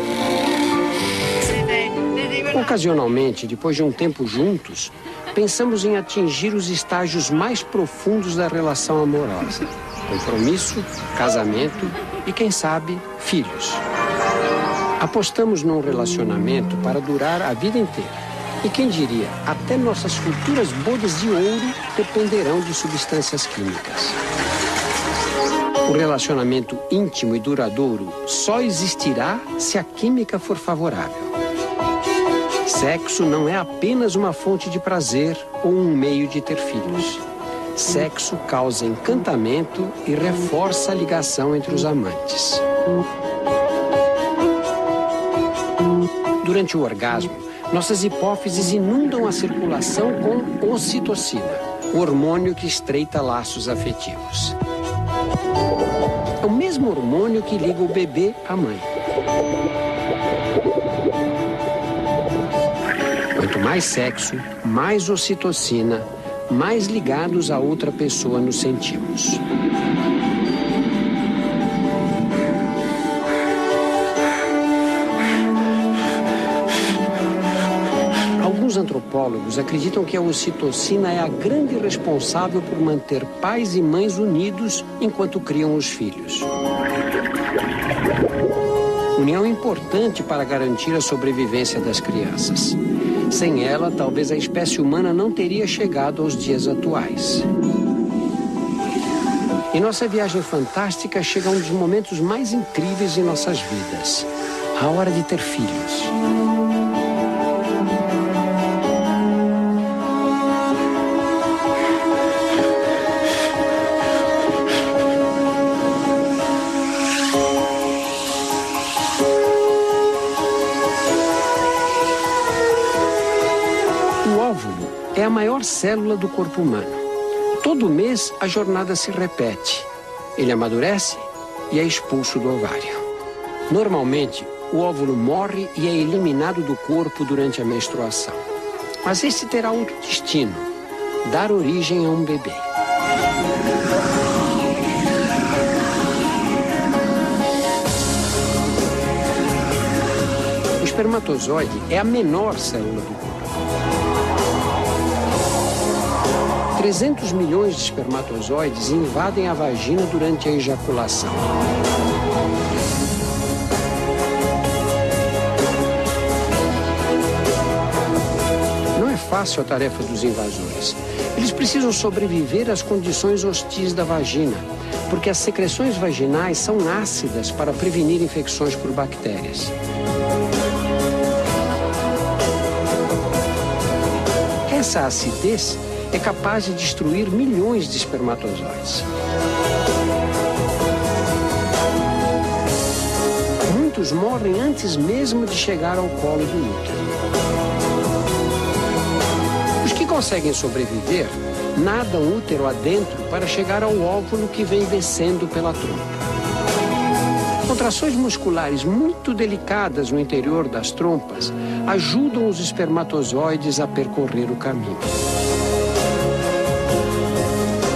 A: Ocasionalmente, depois de um tempo juntos, pensamos em atingir os estágios mais profundos da relação amorosa. Compromisso, casamento e, quem sabe, filhos. Apostamos num relacionamento para durar a vida inteira. E quem diria, até nossas futuras bodas de ouro dependerão de substâncias químicas. O relacionamento íntimo e duradouro só existirá se a química for favorável. Sexo não é apenas uma fonte de prazer ou um meio de ter filhos. Sexo causa encantamento e reforça a ligação entre os amantes. Durante o orgasmo, nossas hipófises inundam a circulação com ocitocina, o hormônio que estreita laços afetivos. É o mesmo hormônio que liga o bebê à mãe. Quanto mais sexo, mais ocitocina, mais ligados a outra pessoa nos sentimos. antropólogos acreditam que a ocitocina é a grande responsável por manter pais e mães unidos enquanto criam os filhos. União importante para garantir a sobrevivência das crianças. Sem ela, talvez a espécie humana não teria chegado aos dias atuais. Em nossa viagem fantástica chega um dos momentos mais incríveis em nossas vidas. A hora de ter filhos. O óvulo é a maior célula do corpo humano. Todo mês a jornada se repete. Ele amadurece e é expulso do ovário. Normalmente, o óvulo morre e é eliminado do corpo durante a menstruação. Mas este terá outro destino: dar origem a um bebê. O espermatozoide é a menor célula do corpo. 300 milhões de espermatozoides invadem a vagina durante a ejaculação. Não é fácil a tarefa dos invasores. Eles precisam sobreviver às condições hostis da vagina, porque as secreções vaginais são ácidas para prevenir infecções por bactérias. Essa acidez é capaz de destruir milhões de espermatozoides. Muitos morrem antes mesmo de chegar ao colo do útero. Os que conseguem sobreviver nadam útero adentro para chegar ao óvulo que vem descendo pela trompa. Contrações musculares muito delicadas no interior das trompas ajudam os espermatozoides a percorrer o caminho.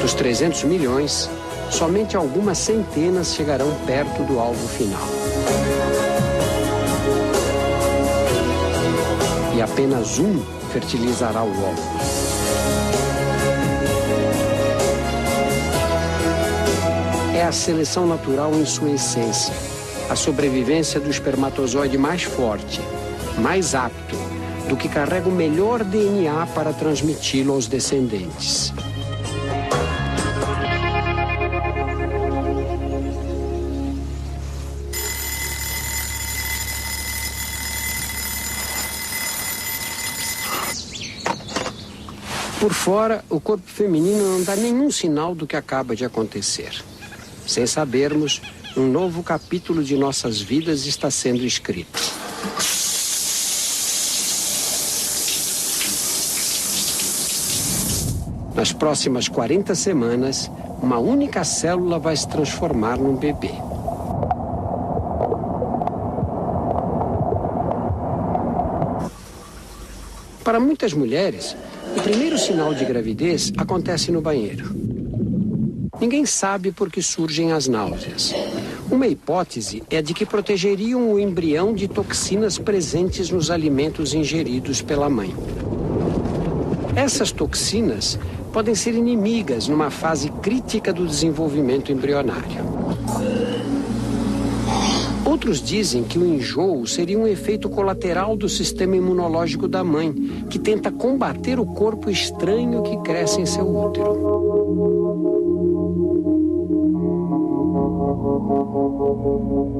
A: Dos 300 milhões, somente algumas centenas chegarão perto do alvo final. E apenas um fertilizará o óvulo. É a seleção natural em sua essência, a sobrevivência do espermatozoide mais forte, mais apto, do que carrega o melhor DNA para transmiti-lo aos descendentes. Por fora, o corpo feminino não dá nenhum sinal do que acaba de acontecer. Sem sabermos, um novo capítulo de nossas vidas está sendo escrito. Nas próximas 40 semanas, uma única célula vai se transformar num bebê. Para muitas mulheres, o primeiro sinal de gravidez acontece no banheiro. Ninguém sabe por que surgem as náuseas. Uma hipótese é de que protegeriam o embrião de toxinas presentes nos alimentos ingeridos pela mãe. Essas toxinas podem ser inimigas numa fase crítica do desenvolvimento embrionário. Outros dizem que o enjoo seria um efeito colateral do sistema imunológico da mãe, que tenta combater o corpo estranho que cresce em seu útero.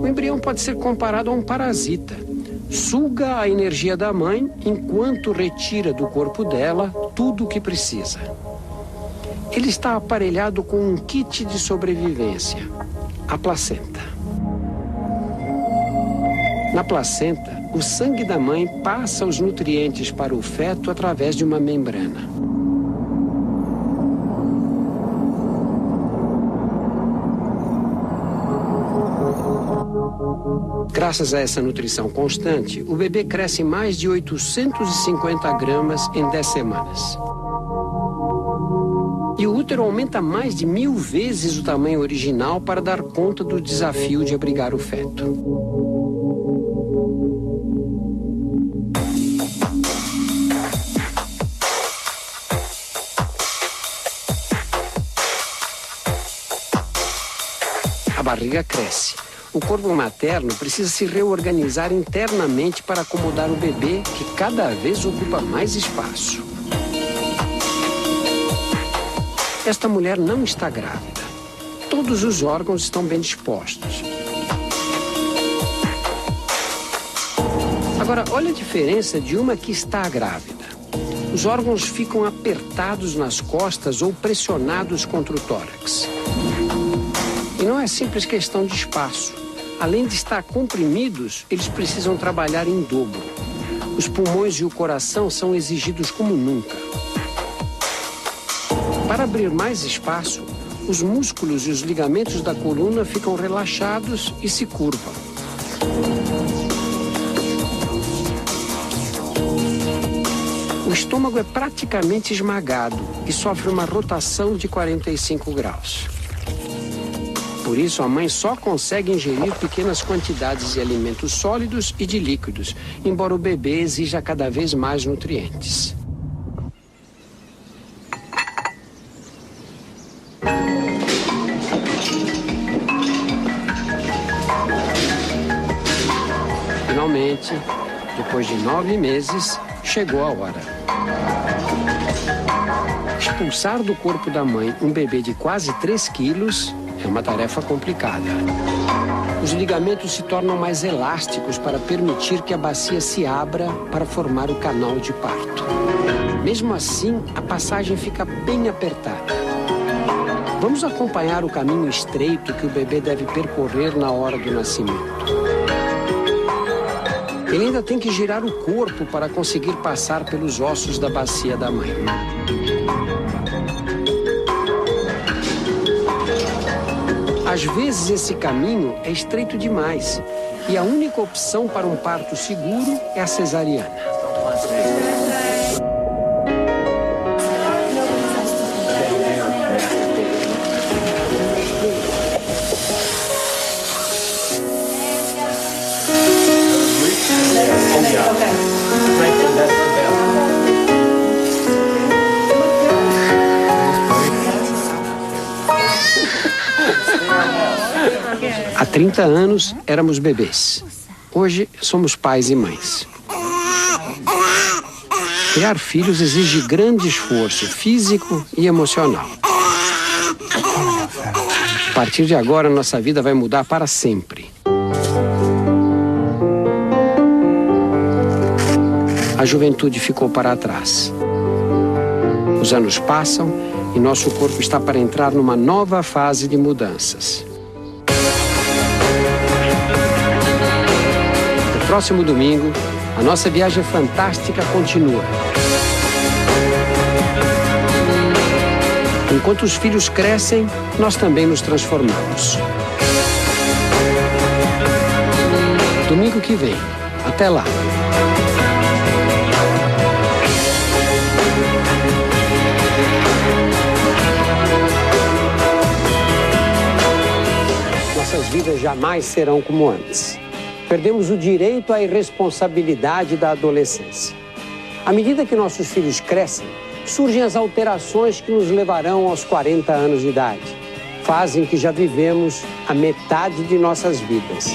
A: O embrião pode ser comparado a um parasita. Suga a energia da mãe enquanto retira do corpo dela tudo o que precisa. Ele está aparelhado com um kit de sobrevivência, a placenta. Na placenta, o sangue da mãe passa os nutrientes para o feto através de uma membrana. Graças a essa nutrição constante, o bebê cresce mais de 850 gramas em 10 semanas. E o útero aumenta mais de 1000 vezes o tamanho original para dar conta do desafio de abrigar o feto. barriga cresce. O corpo materno precisa se reorganizar internamente para acomodar o bebê, que cada vez ocupa mais espaço. Esta mulher não está grávida. Todos os órgãos estão bem dispostos. Agora, olha a diferença de uma que está grávida. Os órgãos ficam apertados nas costas ou pressionados contra o tórax. E não é simples questão de espaço. Além de estar comprimidos, eles precisam trabalhar em dobro. Os pulmões e o coração são exigidos como nunca. Para abrir mais espaço, os músculos e os ligamentos da coluna ficam relaxados e se curvam. O estômago é praticamente esmagado e sofre uma rotação de 45 graus. Por isso, a mãe só consegue ingerir pequenas quantidades de alimentos sólidos e de líquidos, embora o bebê exija cada vez mais nutrientes. Finalmente, depois de 9 meses, chegou a hora. Expulsar do corpo da mãe um bebê de quase 3 quilos é uma tarefa complicada. Os ligamentos se tornam mais elásticos para permitir que a bacia se abra para formar o canal de parto. Mesmo assim, a passagem fica bem apertada. Vamos acompanhar o caminho estreito que o bebê deve percorrer na hora do nascimento. Ele ainda tem que girar o corpo para conseguir passar pelos ossos da bacia da mãe. Às vezes esse caminho é estreito demais e a única opção para um parto seguro é a cesariana. Há 30 anos, éramos bebês. Hoje, somos pais e mães. Criar filhos exige grande esforço físico e emocional. A partir de agora, nossa vida vai mudar para sempre. A juventude ficou para trás. Os anos passam e nosso corpo está para entrar numa nova fase de mudanças. No próximo domingo, a nossa viagem fantástica continua. Enquanto os filhos crescem, nós também nos transformamos. Domingo que vem. Até lá. Nossas vidas jamais serão como antes. Perdemos o direito à irresponsabilidade da adolescência. À medida que nossos filhos crescem, surgem as alterações que nos levarão aos 40 anos de idade. Fazem que já vivemos a metade de nossas vidas.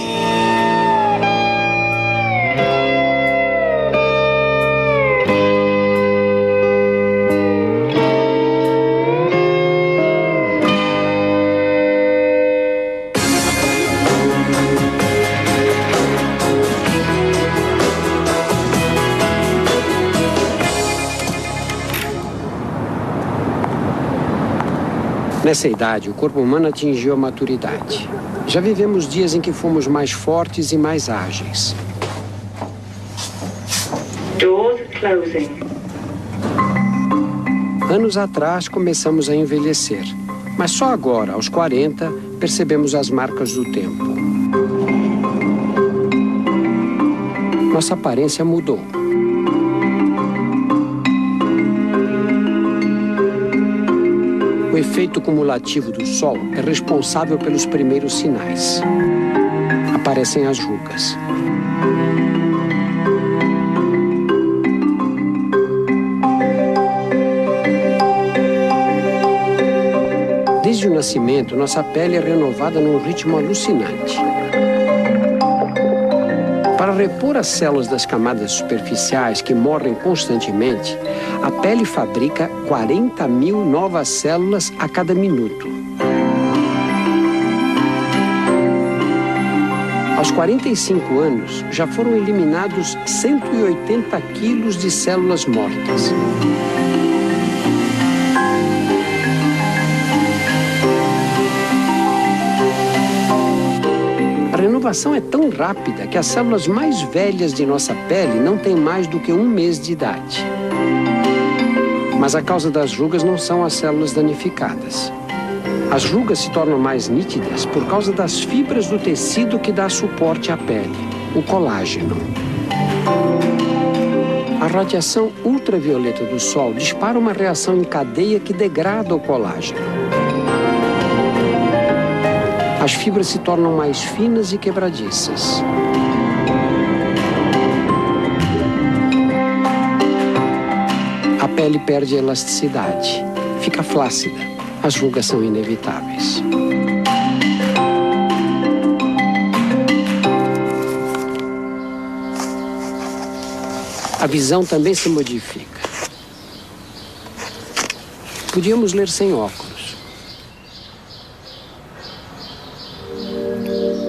A: Nessa idade, o corpo humano atingiu a maturidade. Já vivemos dias em que fomos mais fortes e mais ágeis.
C: Doors closing.
A: Anos atrás, começamos a envelhecer. Mas só agora, aos 40, percebemos as marcas do tempo. Nossa aparência mudou. O efeito cumulativo do sol é responsável pelos primeiros sinais. Aparecem as rugas. Desde Desde o nascimento, nossa pele é renovada num ritmo alucinante. Para repor as células das camadas superficiais que morrem constantemente, a pele fabrica 40.000 novas células a cada minuto. Aos 45 anos, já foram eliminados 180 quilos de células mortas. A renovação é tão rápida que as células mais velhas de nossa pele não têm mais do que 1 mês de idade. Mas a causa das rugas não são as células danificadas. As rugas se tornam mais nítidas por causa das fibras do tecido que dá suporte à pele, o colágeno. A radiação ultravioleta do Sol dispara uma reação em cadeia que degrada o colágeno. As fibras se tornam mais finas e quebradiças. A pele perde a elasticidade, fica flácida. As rugas são inevitáveis. A visão também se modifica. Podíamos ler sem óculos.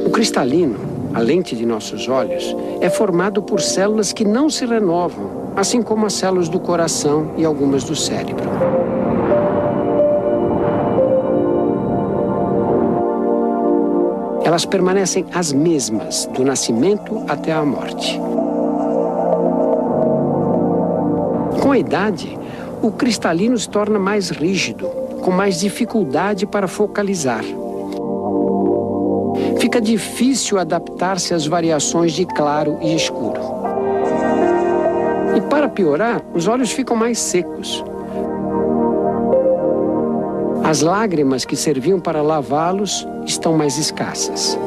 A: O cristalino, a lente de nossos olhos, é formado por células que não se renovam, assim como as células do coração e algumas do cérebro. Elas permanecem as mesmas do nascimento até a morte. Com a idade, o cristalino se torna mais rígido, com mais dificuldade para focalizar. Fica difícil adaptar-se às variações de claro e escuro. E para piorar, os olhos ficam mais secos. As lágrimas que serviam para lavá-los estão mais escassas.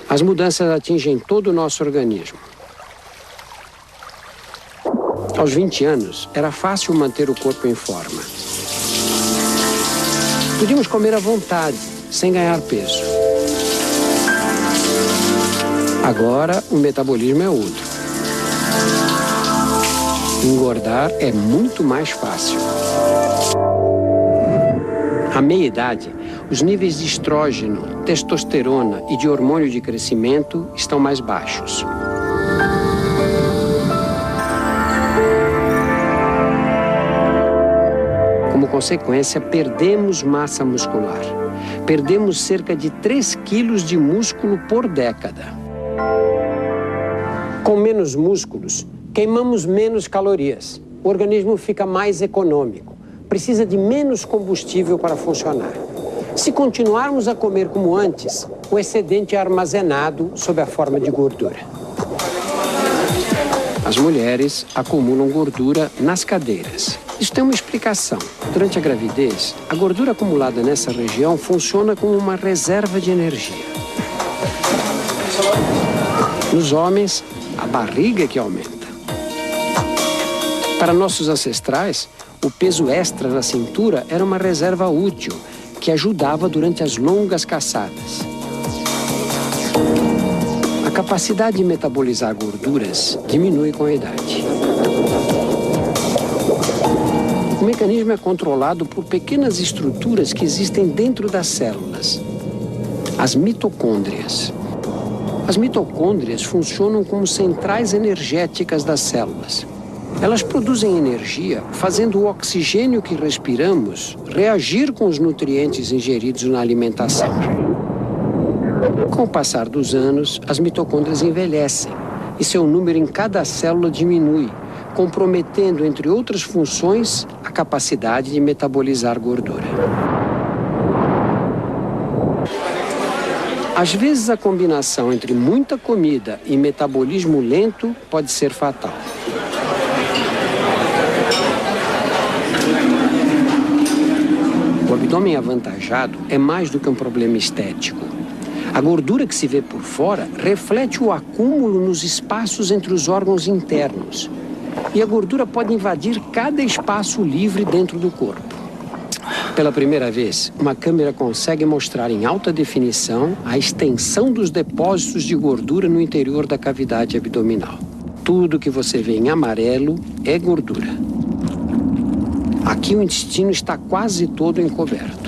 A: As mudanças atingem todo o nosso organismo. Aos 20 anos, era fácil manter o corpo em forma. Podíamos comer à vontade, sem ganhar peso. Agora, o metabolismo é outro. Engordar é muito mais fácil. À meia-idade, os níveis de estrógeno, testosterona e de hormônio de crescimento estão mais baixos. Como consequência, perdemos massa muscular. Perdemos cerca de 3 quilos de músculo por década. Com menos músculos, queimamos menos calorias. O organismo fica mais econômico. Precisa de menos combustível para funcionar. Se continuarmos a comer como antes, o excedente é armazenado sob a forma de gordura. As mulheres acumulam gordura nas cadeiras. Isso tem uma explicação. Durante a gravidez, a gordura acumulada nessa região funciona como uma reserva de energia. Nos homens, a barriga é que aumenta. Para nossos ancestrais, o peso extra na cintura era uma reserva útil, que ajudava durante as longas caçadas. A capacidade de metabolizar gorduras diminui com a idade. O mecanismo é controlado por pequenas estruturas que existem dentro das células, as mitocôndrias. As mitocôndrias funcionam como centrais energéticas das células. Elas produzem energia, fazendo o oxigênio que respiramos reagir com os nutrientes ingeridos na alimentação. Com o passar dos anos, as mitocôndrias envelhecem e seu número em cada célula diminui, comprometendo, entre outras funções, a capacidade de metabolizar gordura. Às vezes, a combinação entre muita comida e metabolismo lento pode ser fatal. O abdômen avantajado é mais do que um problema estético. A gordura que se vê por fora reflete o acúmulo nos espaços entre os órgãos internos E a gordura pode invadir cada espaço livre dentro do corpo. Pela primeira vez, uma câmera consegue mostrar em alta definição a extensão dos depósitos de gordura no interior da cavidade abdominal. Tudo que você vê em amarelo é gordura. Aqui o intestino está quase todo encoberto.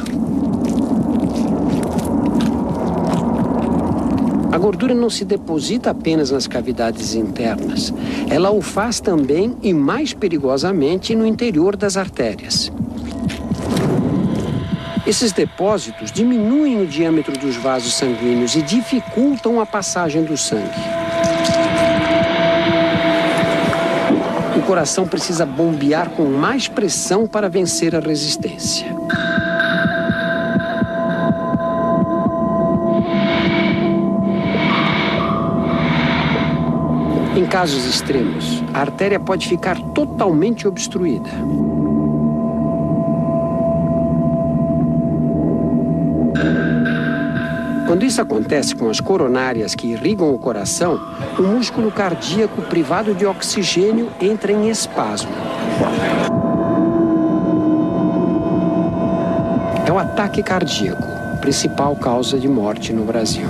A: A gordura não se deposita apenas nas cavidades internas. Ela o faz também, e mais perigosamente, no interior das artérias. Esses depósitos diminuem o diâmetro dos vasos sanguíneos e dificultam a passagem do sangue. O coração precisa bombear com mais pressão para vencer a resistência. Em casos extremos, a artéria pode ficar totalmente obstruída. Quando isso acontece com as coronárias que irrigam o coração, o músculo cardíaco privado de oxigênio entra em espasmo. É o ataque cardíaco, principal causa de morte no Brasil.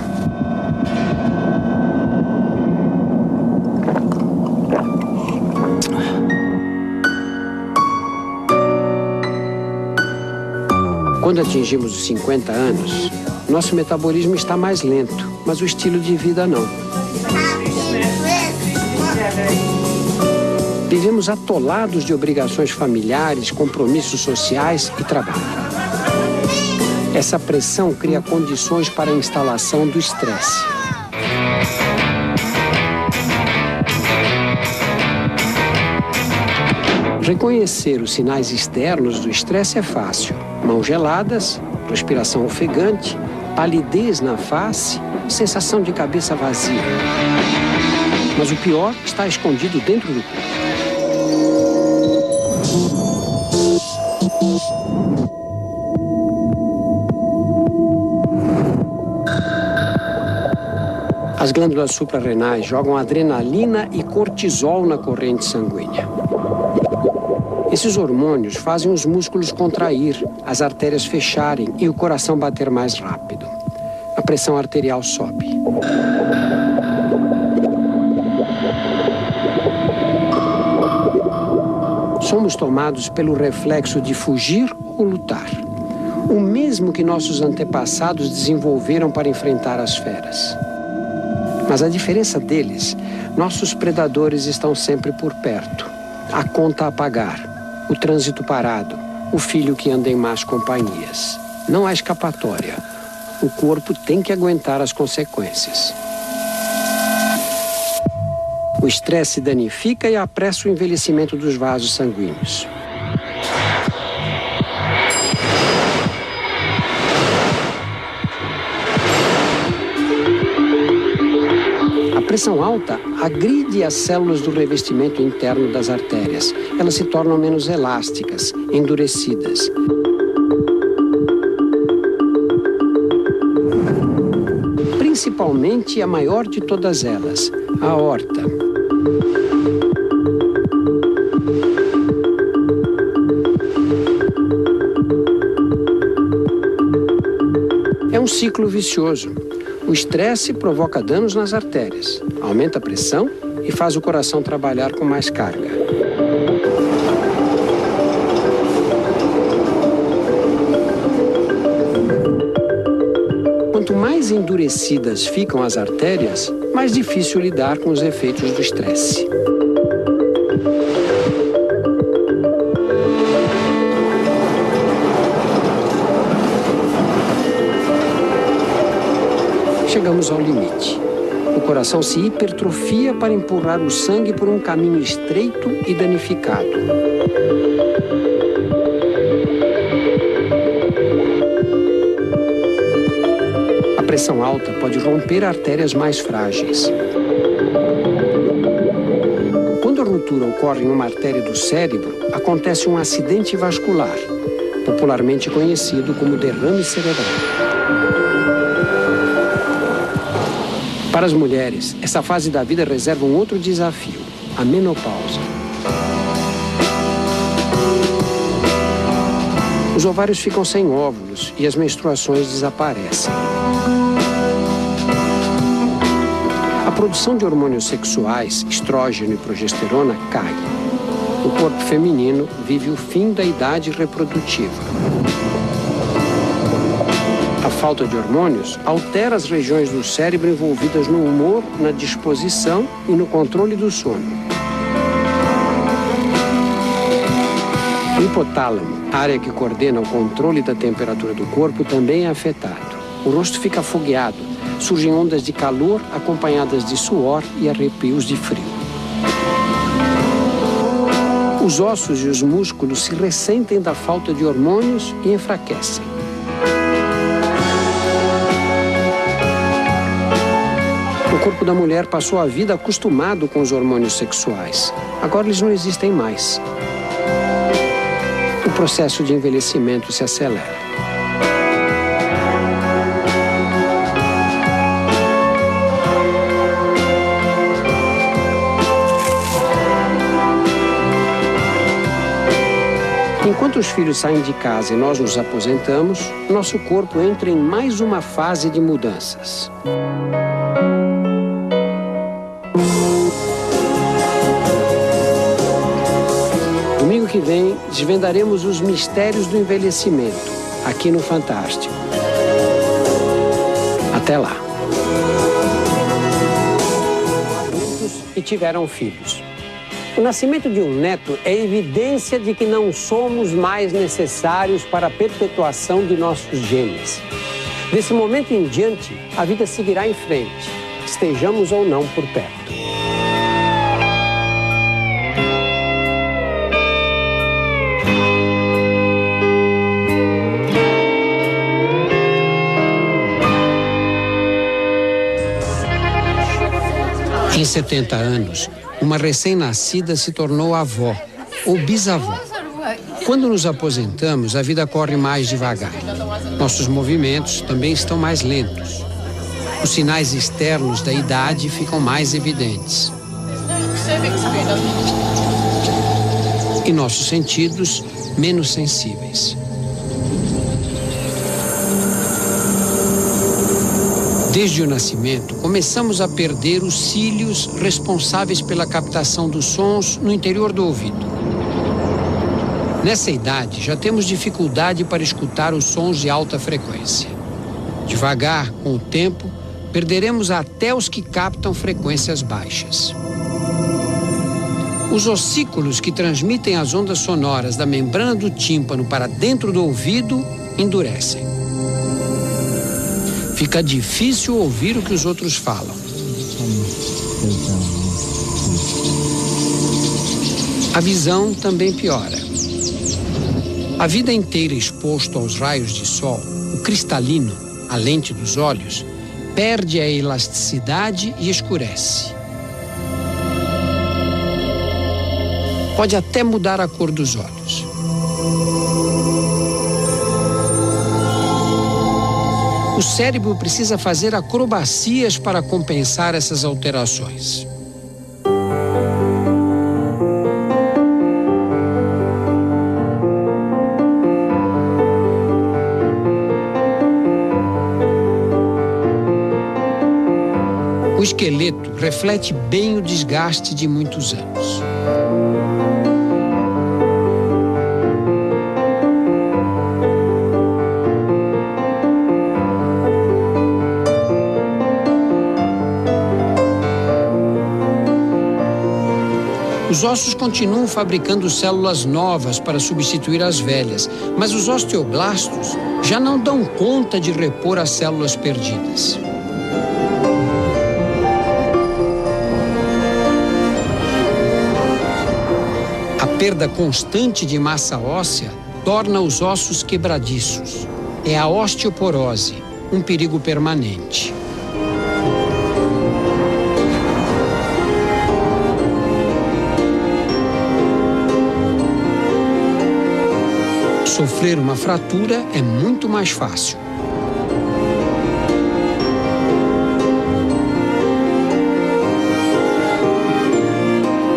A: Quando atingimos os 50 anos, nosso metabolismo está mais lento, mas o estilo de vida não. Vivemos atolados de obrigações familiares, compromissos sociais e trabalho. Essa pressão cria condições para a instalação do estresse. Reconhecer os sinais externos do estresse é fácil. Mãos geladas, respiração ofegante, palidez na face, sensação de cabeça vazia. Mas o pior está escondido dentro do corpo. As glândulas suprarrenais jogam adrenalina e cortisol na corrente sanguínea. Esses hormônios fazem os músculos contrair, as artérias fecharem e o coração bater mais rápido. A pressão arterial sobe. Somos tomados pelo reflexo de fugir ou lutar. O mesmo que nossos antepassados desenvolveram para enfrentar as feras. Mas a diferença deles, nossos predadores estão sempre por perto. A conta a pagar. O trânsito parado, o filho que anda em más companhias. Não há escapatória. O corpo tem que aguentar as consequências. O estresse danifica e apressa o envelhecimento dos vasos sanguíneos. A pressão alta agride as células do revestimento interno das artérias. Elas se tornam menos elásticas, endurecidas. Principalmente a maior de todas elas, a aorta. É um ciclo vicioso. O estresse provoca danos nas artérias, aumenta a pressão e faz o coração trabalhar com mais carga. Quanto mais endurecidas ficam as artérias, mais difícil lidar com os efeitos do estresse. Chegamos ao limite. O coração se hipertrofia para empurrar o sangue por um caminho estreito e danificado. A pressão alta pode romper artérias mais frágeis. Quando a ruptura ocorre em uma artéria do cérebro, acontece um acidente vascular, popularmente conhecido como derrame cerebral. Para as mulheres, essa fase da vida reserva um outro desafio, a menopausa. Os ovários ficam sem óvulos e as menstruações desaparecem. A produção de hormônios sexuais, estrógeno e progesterona, cai. O corpo feminino vive o fim da idade reprodutiva. A falta de hormônios altera as regiões do cérebro envolvidas no humor, na disposição e no controle do sono. O hipotálamo, área que coordena o controle da temperatura do corpo, também é afetado. O rosto fica afogueado, surgem ondas de calor acompanhadas de suor e arrepios de frio. Os ossos e os músculos se ressentem da falta de hormônios e enfraquecem. O corpo da mulher passou a vida acostumado com os hormônios sexuais. Agora eles não existem mais. O processo de envelhecimento se acelera. Enquanto os filhos saem de casa e nós nos aposentamos, nosso corpo entra em mais uma fase de mudanças. Domingo que vem, desvendaremos os mistérios do envelhecimento, aqui no Fantástico. Até lá. E tiveram filhos. O nascimento de um neto é evidência de que não somos mais necessários para a perpetuação de nossos genes. Desse momento em diante, a vida seguirá em frente, estejamos ou não por perto. Em 70 anos, uma recém-nascida se tornou avó ou bisavó. Quando nos aposentamos, a vida corre mais devagar. Nossos movimentos também estão mais lentos. Os sinais externos da idade ficam mais evidentes. E nossos sentidos menos sensíveis. Desde o nascimento, começamos a perder os cílios responsáveis pela captação dos sons no interior do ouvido. Nessa idade, já temos dificuldade para escutar os sons de alta frequência. Devagar, com o tempo, perderemos até os que captam frequências baixas. Os ossículos que transmitem as ondas sonoras da membrana do tímpano para dentro do ouvido endurecem. Fica difícil ouvir o que os outros falam. A visão também piora. A vida inteira exposto aos raios de sol, o cristalino, a lente dos olhos, perde a elasticidade e escurece. Pode até mudar a cor dos olhos. O cérebro precisa fazer acrobacias para compensar essas alterações. O esqueleto reflete bem o desgaste de muitos anos. Os ossos continuam fabricando células novas para substituir as velhas, mas os osteoblastos já não dão conta de repor as células perdidas. A perda constante de massa óssea torna os ossos quebradiços. É a osteoporose, um perigo permanente. Sofrer uma fratura é muito mais fácil.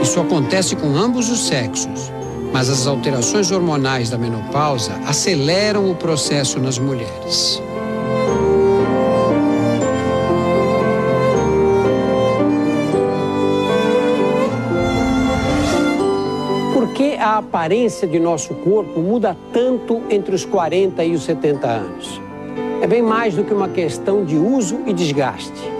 A: Isso acontece com ambos os sexos. Mas as alterações hormonais da menopausa aceleram o processo nas mulheres. Por que a aparência de nosso corpo muda tanto entre os 40 e os 70 anos? É bem mais do que uma questão de uso e desgaste.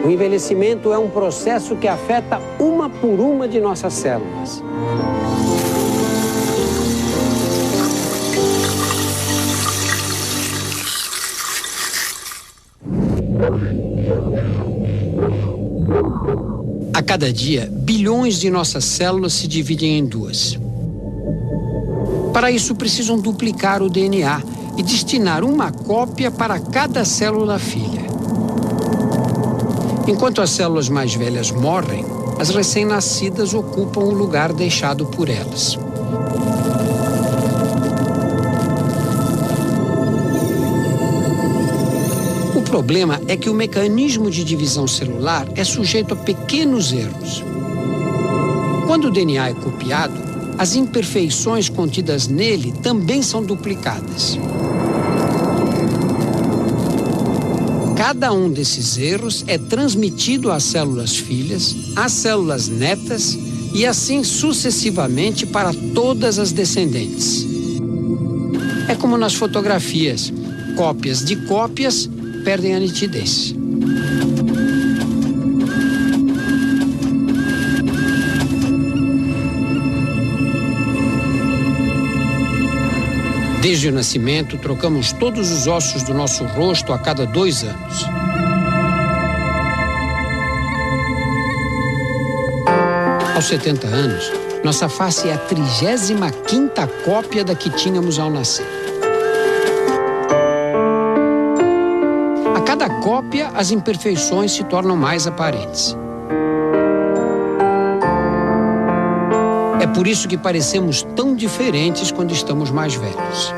A: O envelhecimento é um processo que afeta uma por uma de nossas células. A cada dia, bilhões de nossas células se dividem em duas. Para isso, precisam duplicar o DNA e destinar uma cópia para cada célula filha. Enquanto as células mais velhas morrem, as recém-nascidas ocupam o lugar deixado por elas. O problema é que o mecanismo de divisão celular é sujeito a pequenos erros. Quando o DNA é copiado, as imperfeições contidas nele também são duplicadas. Cada um desses erros é transmitido às células filhas, às células netas e assim sucessivamente para todas as descendentes. É como nas fotografias: cópias de cópias perdem a nitidez. Desde o nascimento, trocamos todos os ossos do nosso rosto a cada 2 anos. Aos 70 anos, nossa face é a 35ª cópia da que tínhamos ao nascer. A cada cópia, as imperfeições se tornam mais aparentes. É por isso que parecemos tão diferentes quando estamos mais velhos.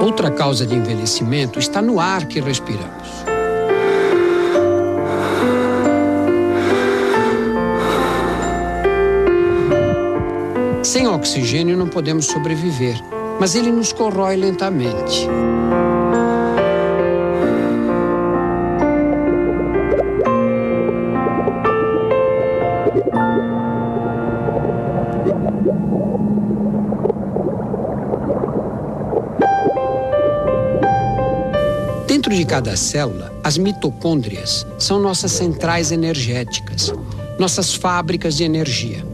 A: Outra causa de envelhecimento está no ar que respiramos. Sem oxigênio não podemos sobreviver, mas ele nos corrói lentamente. Dentro de cada célula, as mitocôndrias são nossas centrais energéticas, nossas fábricas de energia.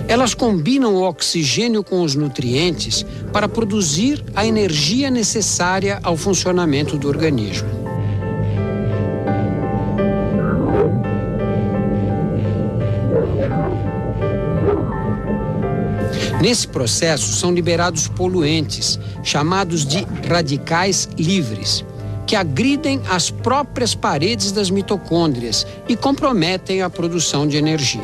A: Elas combinam o oxigênio com os nutrientes para produzir a energia necessária ao funcionamento do organismo. Nesse processo são liberados poluentes, chamados de radicais livres, que agridem as próprias paredes das mitocôndrias e comprometem a produção de energia.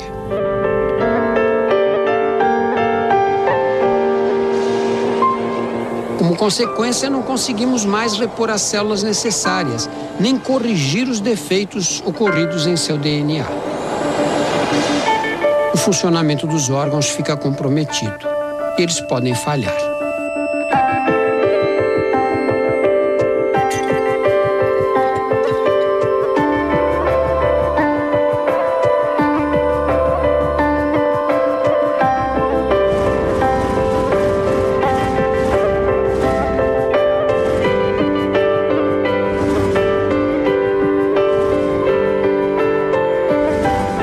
A: Como consequência, não conseguimos mais repor as células necessárias, nem corrigir os defeitos ocorridos em seu DNA. O funcionamento dos órgãos fica comprometido. Eles podem falhar.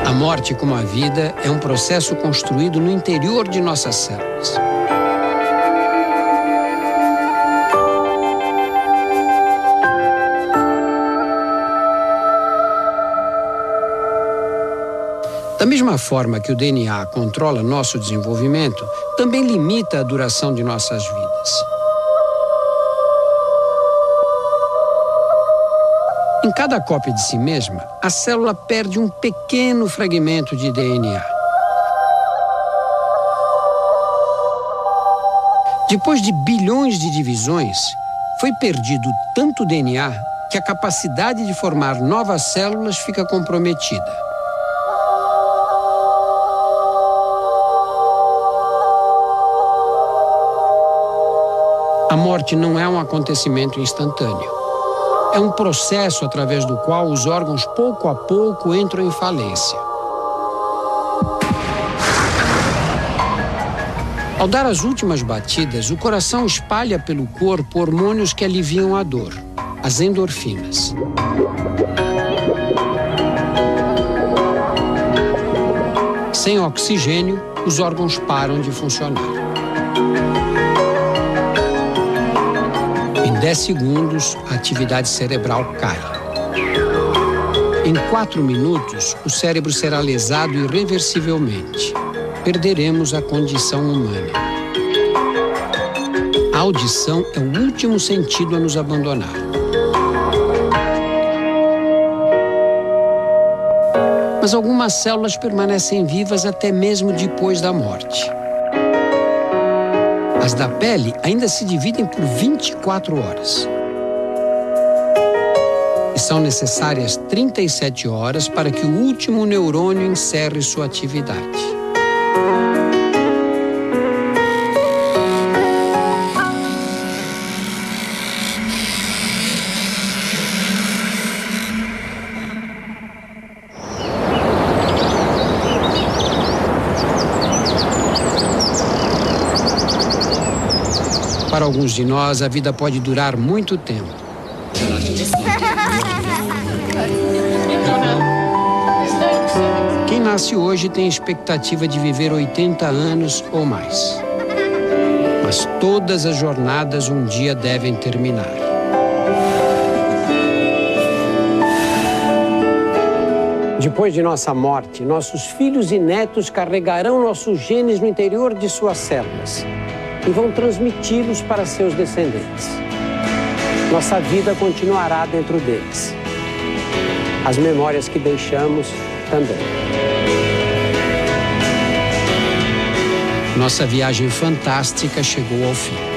A: A morte, como a vida, é um processo construído no interior de nossas células. Da mesma forma que o DNA controla nosso desenvolvimento, também limita a duração de nossas vidas. Em cada cópia de si mesma, a célula perde um pequeno fragmento de DNA. Depois de bilhões de divisões, Foi perdido tanto DNA que a capacidade de formar novas células fica comprometida. A morte não é um acontecimento instantâneo. É um processo através do qual os órgãos, pouco a pouco, entram em falência. Ao dar as últimas batidas, o coração espalha pelo corpo hormônios que aliviam a dor, as endorfinas. Sem oxigênio, os órgãos param de funcionar. Em 10 segundos, a atividade cerebral cai. Em 4 minutos, o cérebro será lesado irreversivelmente. Perderemos a condição humana. A audição é o último sentido a nos abandonar. Mas algumas células permanecem vivas até mesmo depois da morte. As da pele ainda se dividem por 24 horas. E são necessárias 37 horas para que o último neurônio encerre sua atividade. Para alguns de nós, a vida pode durar muito tempo. Quem nasce hoje tem expectativa de viver 80 anos ou mais. Mas todas as jornadas um dia devem terminar. Depois de nossa morte, nossos filhos e netos carregarão nossos genes no interior de suas células e vão transmiti-los para seus descendentes. Nossa vida continuará dentro deles. As memórias que deixamos também. Nossa viagem fantástica chegou ao fim.